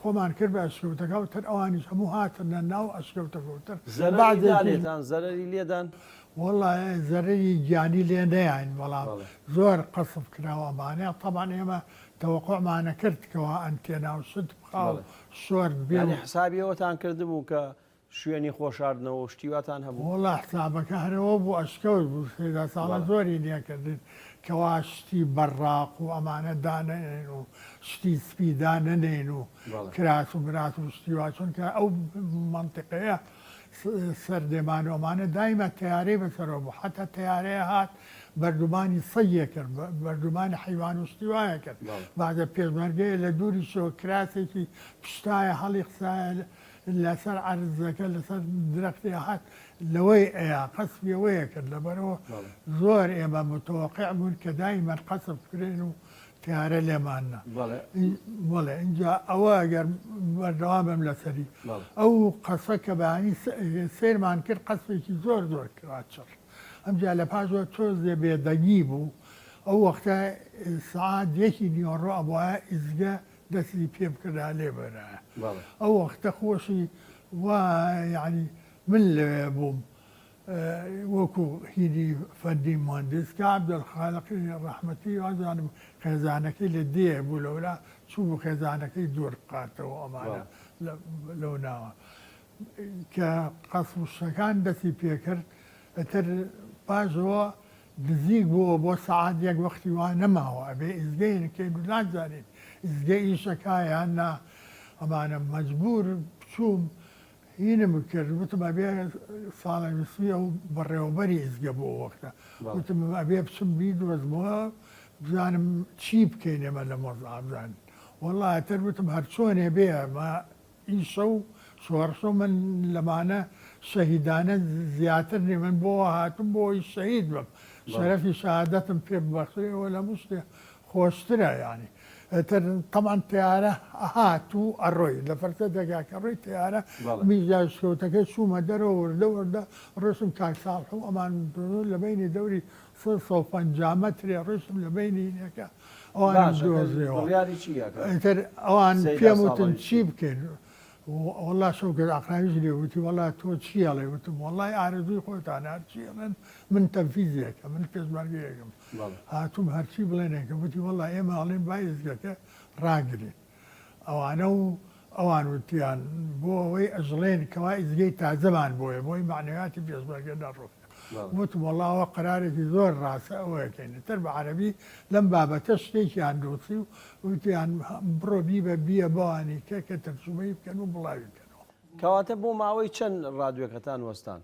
خۆمان کرد بە ئەشکەوتەکە و تر ئەوانیش هەموو هاتنە ناو ئەشکەوتەکەوتر زەرێتان زەرری لێدان وڵای زەرری گیانی لێ نەیان بەڵام زۆر قەسف کراوەمانەیە تەبان ئێمە تەوەقعمانە کردکەوە ئەنتێنا و شت بخاو شۆرد بێ حسابیەوەتان کردبوو کە شوێنی خۆشاردنەوە و شتیواتان هەبوو وڵا حسابەکە هەرەوە بوو ئەشکەوت بوو سێدا ساڵە زۆری نییەکردن کەوا شتی بەڕاق و ئەمانە دانێن و شتی سپیدا نەنێن و کراس و برات و شتیوا چونکە ئەو منطقەیە سەردێمانەوەمانە دایمە تیارەی بەسەرەوە بوو حتا تیارەیە هات بەردومانی سەیە کرد بەردومانی حیوان وشتیوایە کرد بعد پێشمەرگەیە لە دووری شۆ کراسێکی پشتایە هەڵی قسایە لەسەر عەرزەکە لەسەر درەختی هات لەوەی ئەیە قەسبی ئەوەیە کرد لەبەرەوە زۆر ئێمە متەوەقیع بوون کە دایمەن قەسب بکرێن و تیارە لێمانە بەڵێ اینجا ئەوە ئەگەر بەردەوامم لەسەری ئەو قەسە کە بەیانی سێرمان کرد قەسبێکی زۆر زۆر کراچڕ ئەمجا لە پاشەوە تۆزێ بێدەنگی بوو ئەو وەختە سعات یەکی نیوەڕۆ ئەوە ئیزگە دەستی پێ بکردا لێبەرایە ئەو وەختە خۆشی وا یعنی من لەوێ بووم وەکو هینی فەندی مهندس کە عەبدولخالقی ڕەحمەتی وازانم خێزانەکەی لە دێ بوو لەولا چوو بوو خێزانەکەی دوور بقاتەوە ئەمانە لەو ناوە کە قەسوشەکان دەستی پێکرد ئەتر پاشەوە نزیک بووە بۆ سەعات یەک وەختی وا نەماوە ئەبێ ئیزگەیەکەین و نازانین ئیزگە ئیشەکایان نا ئەمانە مەجبور بچووم هینم کرد وتم ئەبێ ساڵی وسوی ئەو بەڕێوەبەری ئیزگە بۆ وەختە وتم ئەبێ بچم بیدۆزمەوە بزانم چی بکەین ئێمە لە مۆزعابزان وەڵڵا تر وتم هەر چۆنێ بێ مە ئیشە و شۆڕشە من لەمانە شەهیدانە زیاتر نی من بۆ هاتم بۆی شەهید بم شەرەفی شەهادەتم پێ ببەخشێەوە لە مشتێ خۆشترە یانی تر طبعا تیارە هات و ئەڕۆی لە فەرسە دەگا کە ڕۆی تیارە میژاشکەوتەکە چوومە دەرەوە وردە وردە ڕۆشم کاک ساڵح و ئەمان لە بینی دەوری 150 مەترێ ڕۆشتم لە بینی نەکە ئەوان دۆزیەوە ئەوان پێم وتن چی بکەین والله شوکت ئاقراویش لێ وتی وڵا تۆ چیەڵێ وتم وڵای ئارزوی خۆتان هەرچیڵێن من تەنفیزیەکە من پێشمەرگەیەکەم هاتووم هەرچی بڵێنێکە وتی وڵا ئێمە ئەڵێن با ئیزگەکە ڕاگرین ئەوانە و ئەوان وتیان بۆ ئەوەی ئەژڵێن کەوا ئیزگەی تازەمان بۆیە بۆی معنەویاتی پێشمەرگە دەڕۆ وتم وڵاوە قەرارێکی زۆر ڕاستە ئەوەیەکەین تر بە عەرەبی لەم بابەتە شتێکیان دۆسی و وتیان بڕۆ بیبە بیە بەوانی کە تەرجمەی بکەن و بڵاوی بکەنەوە کەواتە بۆ ماوەی چەند ڕادیۆکەتان وەستان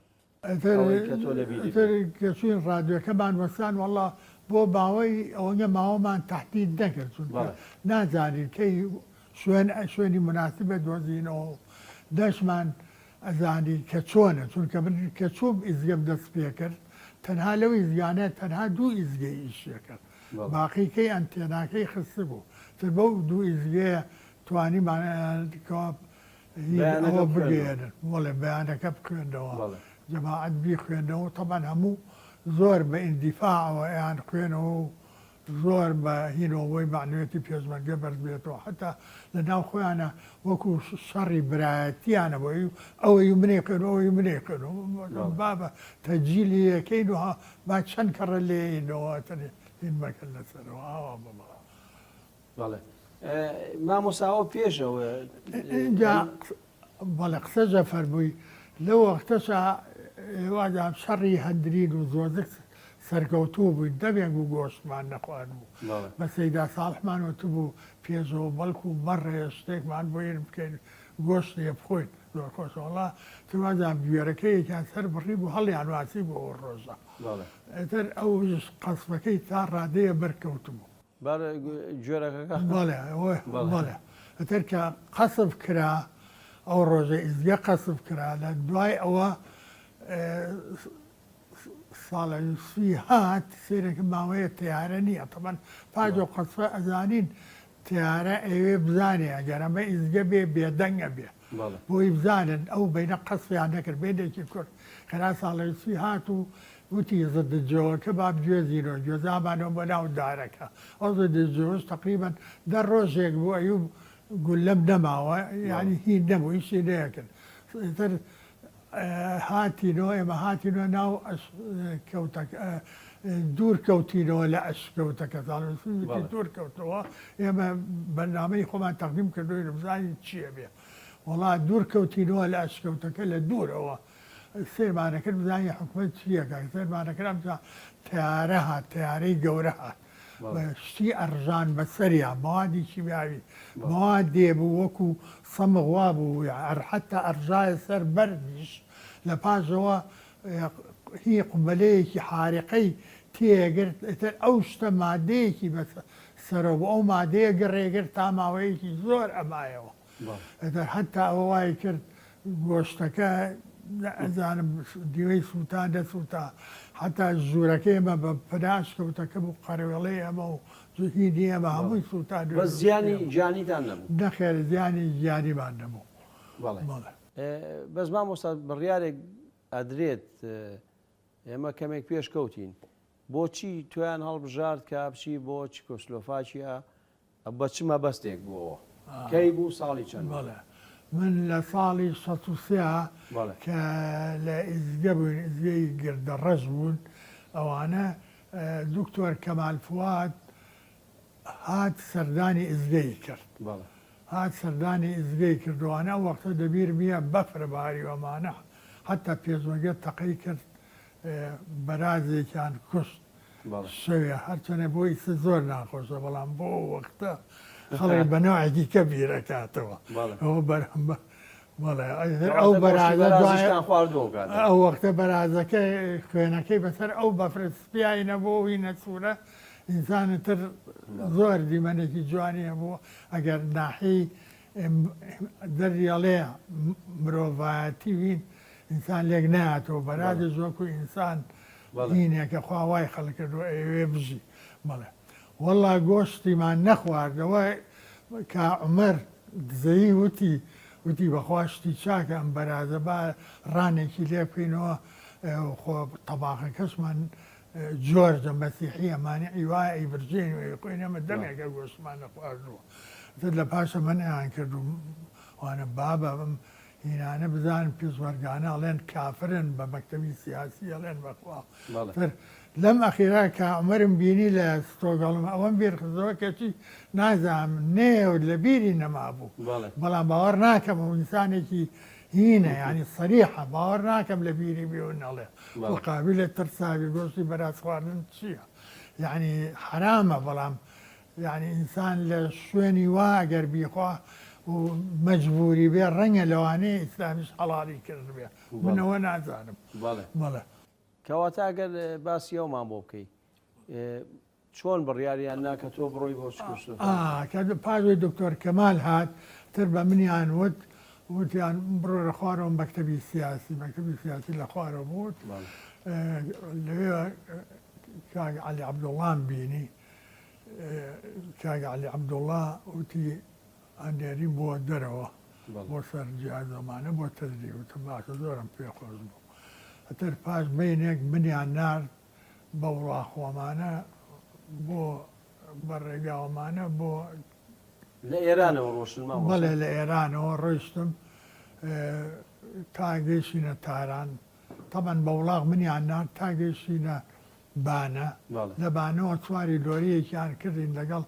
کەچوین ڕادیۆکەمان وەستان وەڵا بۆ باوەی ئەوەنگە ماوەمان تهدید نەکرد چون نازانین کەی شوێنی مناسبە دۆزینەوە دەشمان ئەزانی کە چۆنە چونکە من کە چوم ئیزگەم دەست پێ کرد تەنها لەو ئیزگانە تەنها دوو ئیزگەی ئیشە کرد باقیکەی ئەنتێناکەی خستە بوو تر بەو دوو ئیزگەیە توانیمانەوە بگەێنن وەڵێ بەیانەکە بخوێندەوە جەماعەت بیخوێندەوە تەبەن هەموو زۆر بە ئیندیفاعەوە ئەیان خوێنەوە و زۆر بە هینەوەی معنوێتی پێشمەرگە بەرز بێتەوە حتا لە ناو خۆیانە وەکو شەڕی برایەتیانە بۆی ئەوەی منێ خوێن ئەوەی منێ خوێن بابە تەجیلی یەکەین و با چەند کەڕە لێینەوە هین مەکرد لەسەرەوە ئاوا بەڵێ بەڵێ مامۆساوە پێشەوە اینجا بەڵێ قسەجە فەرمووی لەو وەختەشە وادام شەڕی هەندرین و زۆزک سەرکەوتوو بووین دەبێن و گۆشتمان نەخوارد بوو بە سەیدا ساڵحمان وتە بوو پێشەوە بەڵکو و بەڕێ شتێکمان بۆین بکەین گۆشتێ بخۆین زۆر خۆشەوەڵا توازان گوێرەکەیەکیان سەر بڕی بوو هەڵیان واسی بۆ ئەو ڕۆژە ئەتر ئەو قەسبەکەی تا ڕادەیە بەرکەوت بوو گوێرەکەەکە بەڵێ ئەتر کە قەسب کرا ئەو ڕۆژە ئیزگە قەسب کرا لە دوای ئەوە ساڵە یوسفی هات سێرێکە ماوەیە تیارە نییە تەبەن پاجۆ قەسفە ئەزانین تیارە ئەوێ بزانێ ئەگەرەمە ئیزگە بێ بێدەنگە بێ بۆی بزانن ئەو بینە قەسفیان نەکرد بێنێکی کورد خرا ساڵە یوسفی هات و وتی زەدجۆکە باب گوێزیرۆ گوێزابانەوە بە ناو دارەکە ئەو زەدجۆش تقریبان دە ڕۆژێک بوو ئەیوب گولەم نەماوە یعنی هی نەبوو ئیشی نەیەکرد هاتینەوە ئێمە هاتینەوە ناو دوور کەوتینەوە لە ئەشکەوتەکە دوور کەوتەوە ئێمە بەرنامەی خۆمان تەقدیم کردوی بزانین چییە بێ وڵا دوور کەوتینەوە لە ئەشکەوتەکە لە دوورەوە سێرمانەکرد بزانانی حکومت چیەکە سێرمانەکەم تیارە هات تیارەی گەورە هات شتی ئەرژان بەسەریان موادی کیمیاوی مواد دێبوو وەکو سەمغوا بوو حتا ئەرژایە سەر بەرنیش لە پاشەوە هی قومبەلەیەکی حارقەی تێگرت ئەتر ئەو شتە مادەیەکی بە سەرەوە بۆ ئەو مادەیە گەڕێگرت تا ماوەیەکی زۆر ئەمایەوە ئەتر حتا ئەوە وای کرد گۆشتەکە ئەزانم دیوەی سووتان دەسووتا حتا ژوورەکەی ئەمە بە پداش کەوتەکە بوو قەرەوێڵەی ئەمە و زوهیدی ئەمە هەمووی سووتا بە زیانی جانیتان نەبوو نەخێر زیانی گیانیمان نەبوو بەس مامۆستا بڕیارێک ئەدرێت ئێمە کەمێک پێش کەوتین بۆچی تویان هەڵبژارد کە بچی بۆ چیکۆسلۆڤاکیا بە چ مەبەستێک بووەوە کەی بوو ساڵی چەند من لە ساڵی 1970 کە لە ئیزگە بووین ئیزگەی گردەڕەش بوون ئەوانە دکتۆر کەمال فواد هات سەردانی ئیزگەی کرد هات سەردانی ئیزگەی کردوانە ئەو وەختە دەبیر بیە بەفرە باری ئەمانە حتا پێشمەرگە تەقەی کرد بەرازێکیان کوشت شەوێ هەرچەنە بۆی زۆر ناخۆشە بەڵام بۆ وەختە خەڵی بەنەوەیەکی کە بیرەکاتەوە ئەو بەرازە ئەو وەختە بەرازەکە خوێنەکەی بەسەر ئەو بەفرسپیایی نەبووی نەچوورە ئینسانتر زۆر دیمەنێکی جوانی هەبوو ئەگەر ناحی دەریاڵێ مرۆڤایەتی بین ئینسان لێک ناتەوە بەرادە زۆکو ئینسان هینێکە خواوای خەڵک کردووە ئەوێ بژی بەڵێ وەڵا گۆشتیمان نەخواردەوە کە عومەر دزەیی وتی بەخواشتی چاکە ئەم بەرازە با ڕانێکی لێ بکەینەوە خۆ تەباقە کەسمان جۆرجە مەسیحی ئەمانعی وایە ئەیبرجێن خۆی نەمە دەمێکە گۆشتمان نەخواردووە لە پاشە منیان کردو وانە بابە هینانە بزان پێشوەرگانە ئەڵێن کافرن بە مەکتەبی سیاسی ئەڵێن بەخوا لەم ئەخیرا کە عومەرم بینی لە ستۆگەڵم ئەوەم بێرخزەوە کەچی نازانم نێو لە بیری نەمابوو بەڵام باوەڕ ناکەم و ئینسانێکی هینە ینی سەریحە باوەڕ ناکەم لە بیری بێ نەڵێ قابل لە ترساوی گۆشتی بەراز خواردن چییە یعنی حرامە بەڵام یعنی ئینسان لە شوێنی وا ئەگەر بیخوا و مەجبوری بێ ڕەنگە لەوانەیە ئیسلامیش هەڵاڵی کرد بێ منەوە نازانم بەڵێ کەواتە ئەگەر باسی ئەومان بۆ بکەیت چۆن بڕیاریان ناکە تۆ بڕۆی بۆ کە پاوی دکتۆر کەمال هات تر بە منیان وتیان بڕۆ لە خوارەوە مەکتەبی سیاسی لە خوارەوە بوت لەوێ کاک عەلی عەبدوڵڵام بینی کاک عەلی عەبدوڵڵا وتی ئەندێری بۆ دەرەوە بۆ سەر جیهازەمانە بۆ تەدریب وتم باشە زۆرم پێخۆش بوو ئەتر پاش بینێک منیان نارد بە وڵاخۆمانە بۆ بەڕێگاوەمانە بۆ لە ئێرانەوە ڕۆشن بەڵێ لە ئێرانەوە ڕۆیشتم تا گەیشتینە تاران تەمەەن بە وڵاق منیان نارد تا گەیشتینە بانە لە بانەوە چواری دۆریەکیان کردین لەگەڵ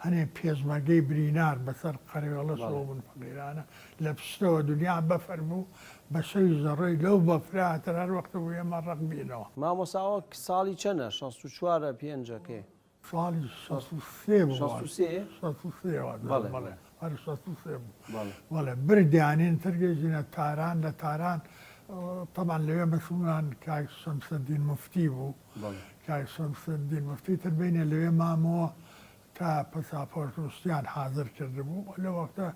هەنێ پێشمەرگەی برینار بەسەر قەرێوەڵە شۆبوون فەقیرانە لە پشتەوە دنیا بەفەر بوو بە شەوی زەڕۆی لەو بەفراتر هەر وەختە بوو ئێمە ڕق بینەوە مامۆساوە ساڵی چەندە 64 پێنجەکەی ساڵی 63 بەڵێ بردیانین ترگەژینە تاران لە تاران طبعا لەوێ مەسوولان کاک شەمسەدین مفتی بوو کاک شەمسەدین مفتی تر بینێ لەوێ مامەوە تا پەساپۆرت وشتیان حاضر کرده بوو لە وەختە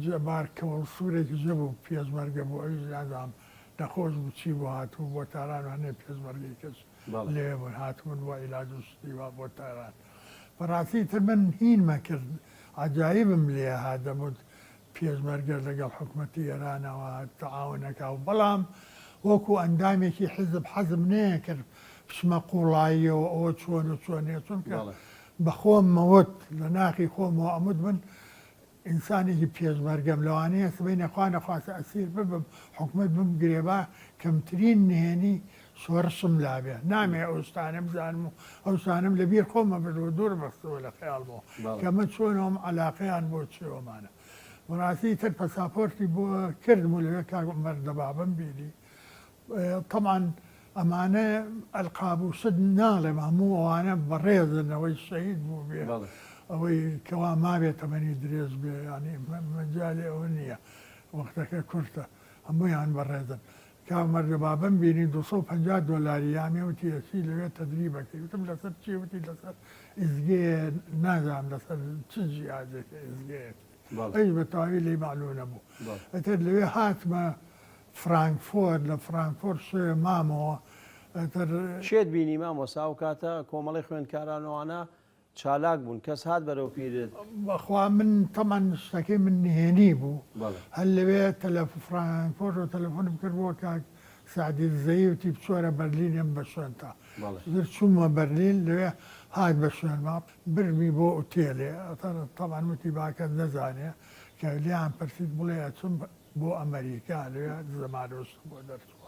جەبار کەوەڵ سوورێکی ژە بوو پێشمەرگە بوو ئەویش نازانم نەخۆش بوو چی بوو هاتوو بۆ تاران و هەنێ پێشمەرگەی کەس لێ بوون هاتوون بۆ عیلاج وشتی وا بۆ تاران بەڕاستی تر من هینمە کرد عەجایبم لێ هادەبوت پێشمەرگە لەگەڵ حکوومەتی ئێرانەوە تەعاونەکە و بەڵام وەکو ئەندامێکی حزب حەزم نەیە کرد پشمە قوڵاییەوە ئەوە چۆن و چۆنێ چونکە بەخۆمەوەت لە ناخی خۆمەوە ئەمود من ئینسانێکی پێشمەرگەم لەوانەیە سبەی نەخوا نەخواسە ئەسیر ببم حکومت بم گرێبا کەمترین نهێنی شۆڕشم لابێ نامێ ئەوستانە بزانم و ئەوسانم لەبیر خۆمە بردەوە دوور بەستەوە لە خەیاڵمەوە کەمە چۆنەوەم عەلاقەیان بۆ چێوەمانە بەڕاستی تر پەساپۆرتی بۆ کردم و لەوێ کاک مەردەبابم بینی طبعا ئەمانە ئەلقاب و شت ناڵێم هەموو ئەوانە بەڕێزنەوەی شەهید بوو بێ ئەوەی کەوا مابێت تەمەنی درێژ بێ ینی مەجالی ئەوە نییە وەختەکە کورتە هەموویان بەڕێزن کامەرگە بابم بینی 250 دلاری یامیوتی ئەسی لەوێ تەدریبەکەی وتم لەسەر چی وتی لەسەر ئیزگێ نازانم لەسەر چ جیازێکە ئیزگەیەک ئەی بەتەواوی لێی معلوم نەبوو ئەتر لەوێ هاتمە فرانکفۆرت لە فرانکفۆرت شوێ مامەوە ئەتر شێت بینی مامۆستا و کاتە کۆمەڵی خوێندکارانەوەوانە چالاک بوون کەس هات بەرەو پیرت بەخوا من تەمان شتەکەی من نهێنی بوو هەر لەوێ فرانکفۆرت و تەلەفۆنم کرد بۆ کاک سعدی زەیوتی بچۆرە بەرلینم بە شوێنتا چوومە بەرلین لەوێ هات بە شوێنما برمی بۆ ئوتێلێ تەمان وتی باکە نەزانێ کە لیان پرسید بڵێ چم بۆ ئەمریکا لەوێ زەمانۆست بۆ دەرچووە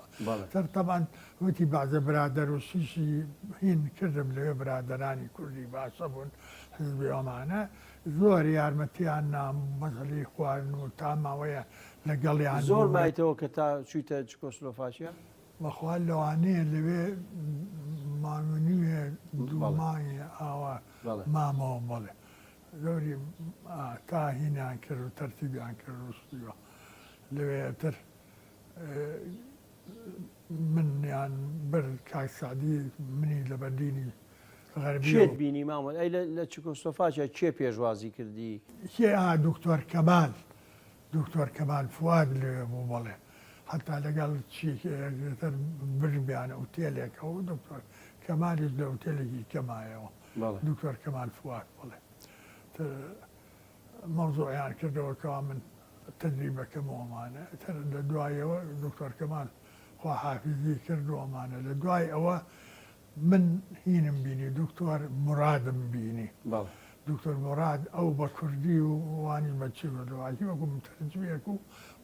تر تەمان وتی بازە برادەر و شیشی هین کردم لەوێ برادەرانی کوردی باشە بوون حزبی ئەمانە زۆر یارمەتیان نام مەسەلەی خواردن و تاماوەیە لەگەڵیان زۆر مایتەوە کە تا چوویتە چکۆسلۆڤاکیا بەخوا لەوانەیە لەوێ مانوێ دومانی ئاوا مامەوە بڵێ زۆری تا هینیان کرد و تەرتیبیان کرد ڕستیوە لەوێتر منیان بر کاک سعدی منی لە بەردینی غەربی شێت بینی مامۆ ئەی لە چکۆسلۆڤاکیا چێ پێشوازی کردی دکتۆر کەمال دکتۆر کەمال فواد لێ بوو بڵێ حتا لەگەڵ چیتر بربیانە ئوتێلێکە و دکتۆر کەمالیش لە ئوتێلێکی کەمایەوە دکتۆر کەمال فواد بڵێ مەوزۆعیان کردەوە کەوا من تەدریبەکەمەوەمانە تر لە دوایەوە دکتۆر کەمال خوا حافیزی کردووەمانە لە دوای ئەوە من هینم بینی دکتۆر مرادم بینی دکتۆر مراد ئەو بە کوردی و وانی بەچی بەدەواهی وەکو تەرجمەیەک و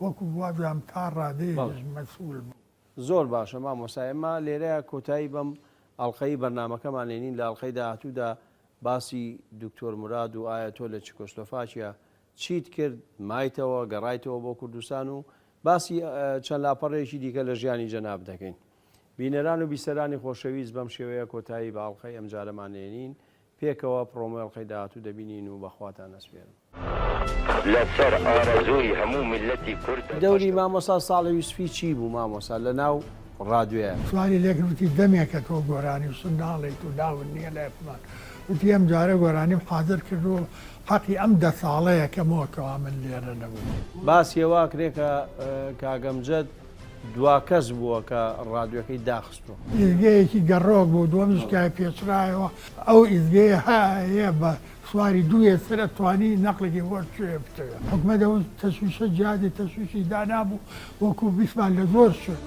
وەکو وازام تا ڕادەیەش مەسئول بوو زۆر باشە مامۆستا ئێمە لێرەیە کۆتایی بەم ئەڵلقەی بەرنامەکەمان لێنین لە ئەڵلقەی داهاتوودا باسی دکتۆر مراد و ئایا تۆ لە چکۆسلۆڤاکیا چیت کرد مایتەوە گەڕایتەوە بۆ کوردستان و باسی چەند لاپەڕێکی دیکە لە ژیانی جەناب دەکەین بینەران و بیسەرانی خۆشەویست بەم شێوەیە کۆتایی بە ئەڵلقەی ئەم جارەمان لێنین پێکەوە پرۆمۆی ئەڵلقەی داهاتوو دەبینین و بەخواتان ئەسپێرم لەسەر ئارەزووی هەموو میلەتی کورد دەوری مامۆستا ساڵی یوسفی چی بوو مامۆستا لە ناو ڕادیۆیە سواری لێکوتی دەمێکە تۆ گۆرانی و سنداڵێت و داون نییە لایمان وتی ئەم جارە گۆرانیم حاضر کرد و حەقی ئەم 10 ساڵەیەکەمەوەکەوا من لێرە نەبوو باسیەوە کرێکە کاگەمجد دوا کەس بووە کە ڕادیۆکەی داخستووە ئیزگەیەکی گەڕۆک بوو دووەمشکای پێچرایەوە ئەو ئیزگەیە هەیە بە سواری دوویە سرە توانی نەقلێکی بۆ شوێ بتەوە حکومەت ئەو تەشویشە جیادی تەشویشی دانابوو وەکو بیسمان لە زۆر شد